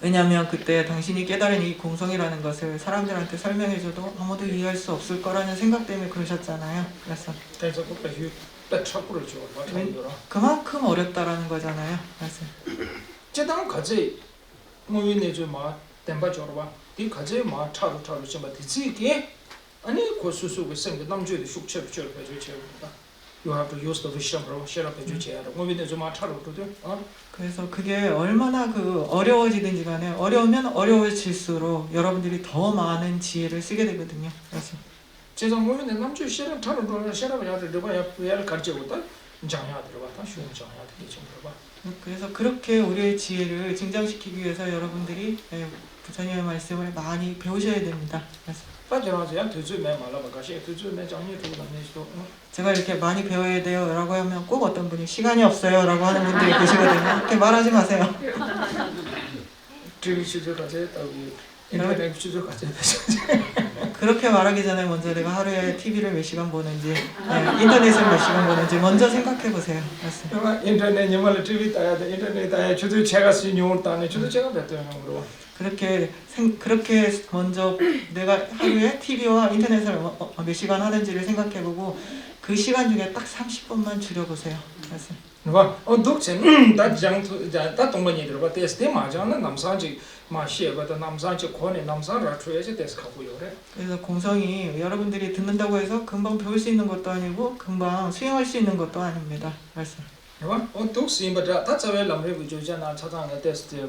왜냐하면 그때 당신이 깨달은 이 공성이라는 것을 사람들한테 설명해줘도 아무도 이해할 수 없을 거라는 생각 때문에 그러셨잖아요. 그래서 그래서 그 배우 배척을 줘. 맞아요. 그만큼 어렵다라는 거잖아요. 그래서 제당 가지 뭐 내줘 마 템퍼처럼 봐. 이 가지 마 차로 좀 되지게 아니 고수수고 생각 남주의 숙체 붙여 가지고 You have to use the wisdom, share up education. 뭐 내줘 마 차로 그러죠. 그래서 그게 얼마나 그 어려워지든지 간에 어려우면 어려워질수록 여러분들이 더 많은 지혜를 쓰게 되거든요. 그래서 제가 뭐는 남주 share 차로 share up 해야 돼. 내가 가르쳐 줬다. 장야 들어봐. 다 쉬운 장야 되게 좀 들어봐. 그래서 그렇게 우리의 지혜를 증장시키기 위해서 여러분들이 부처님의 말씀을 많이 배우셔야 됩니다. 그래서 빠져나가야 두주매 말라바가시 두주매 장야 들고 다니시도. 제가 이렇게 많이 배워야 돼요 라고 하면 꼭 어떤 분이 시간이 없어요 라고 하는 분들이 계시거든요. 그렇게 말하지 마세요. TV 시절 가져야 따위 인터넷 시절 가져야 되죠. 그렇게 말하기 전에 먼저 내가 하루에 TV를 몇 시간 보는지 인터넷을 몇 시간 보는지 먼저 생각해 보세요. 그러니까 인터넷 님을 TV 따야 돼. 인터넷 따야 저도 제가 쓰는 용어 따네. 저도 제가 몇 대용으로. 그렇게 먼저 내가 하루에 TV와 인터넷을 몇 시간 하는지를 생각해 보고 그 시간 중에 딱 30분만 줄여보세요. 그래서 누가 독생 다 동반이 들어봐. 테스트 맞아는 남산지 마시에버다 남산지 권에 남산 라트에서 데스카고 요래. 그래서 공성이 여러분들이 듣는다고 해서 금방 배울 수 있는 것도 아니고 금방 수행할 수 있는 것도 아닙니다. 말씀. 누가 독생버다 다 자외 남레 부조잖아. 차장의 테스트를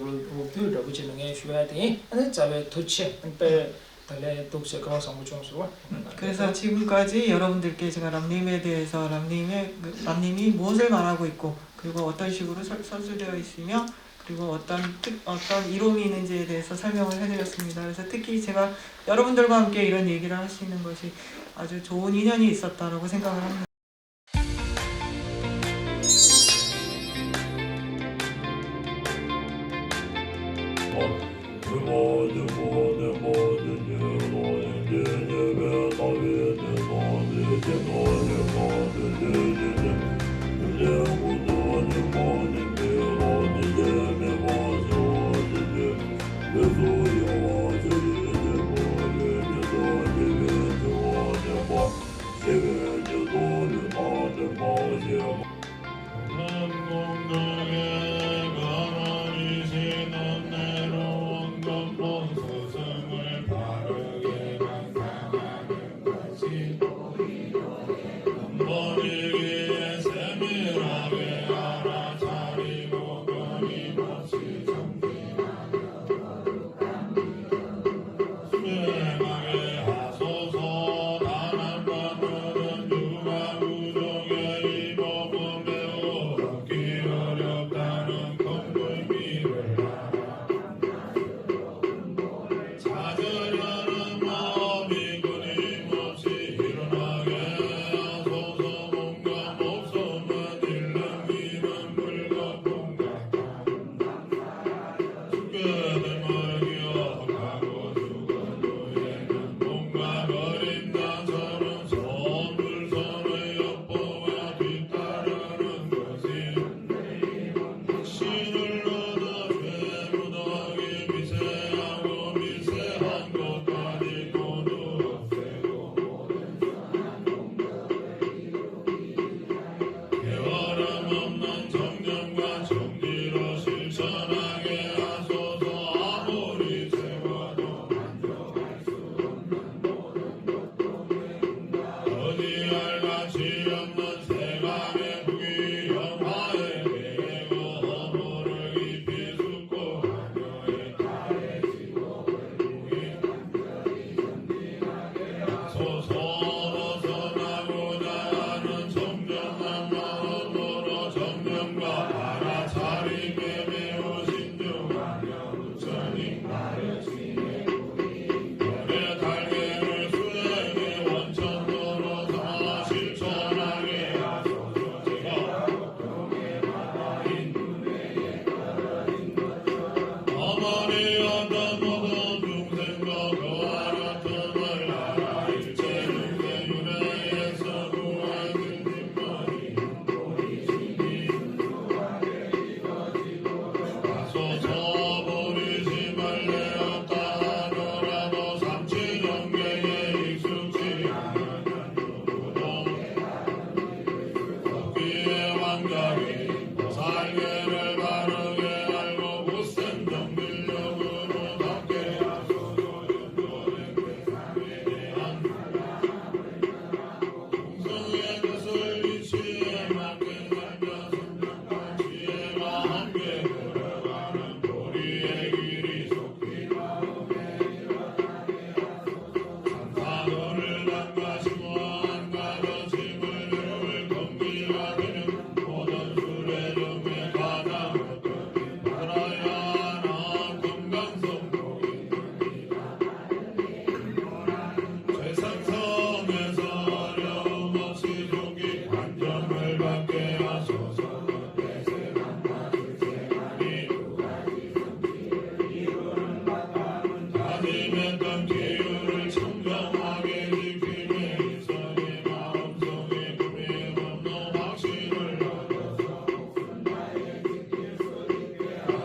부르려 부지능에 쉬어야 돼. 근데 자외 도치 때 달래 독세 가서 뭐 좀수와. 그래서 지금까지 여러분들께 제가 람님에 대해서 람님이 무엇을 말하고 있고 그리고 어떤 식으로 설수되어 있으며 그리고 어떤 이론이 있는지에 대해서 설명을 해드렸습니다. 그래서 특히 제가 여러분들과 함께 이런 얘기를 할 수 있는 것이 아주 좋은 인연이 있었다라고 생각을 합니다.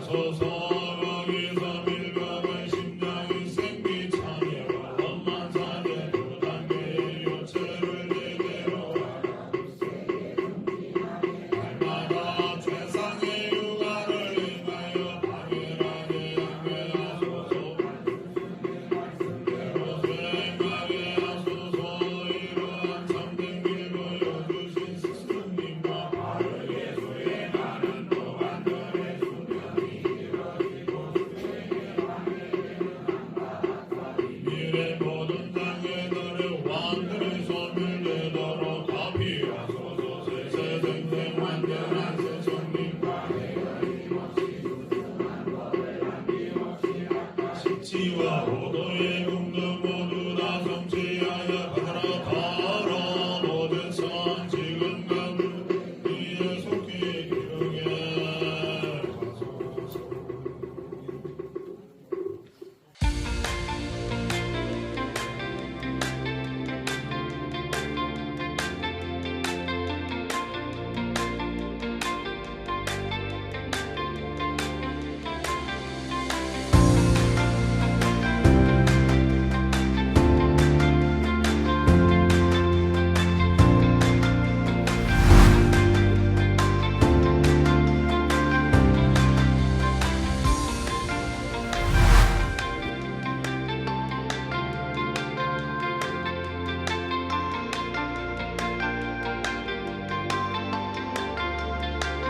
하소서. 거기서 밀감의 심장이 생기 찬이와 험한 산에 두 단계의 요체를 제대로 날마다 최상의 육아를 행하여 방해하게 하소서. 말씀대로 수행하게 하소서. 이러한 참된 길 보여주신 스승님과 바르게 수행하는 동안들의 수명이 이뤄지고 미래 모든 단계들의 왕들의 손을 내도록 합의하소서. 세세생생 완전한 스승님과 십지와 호도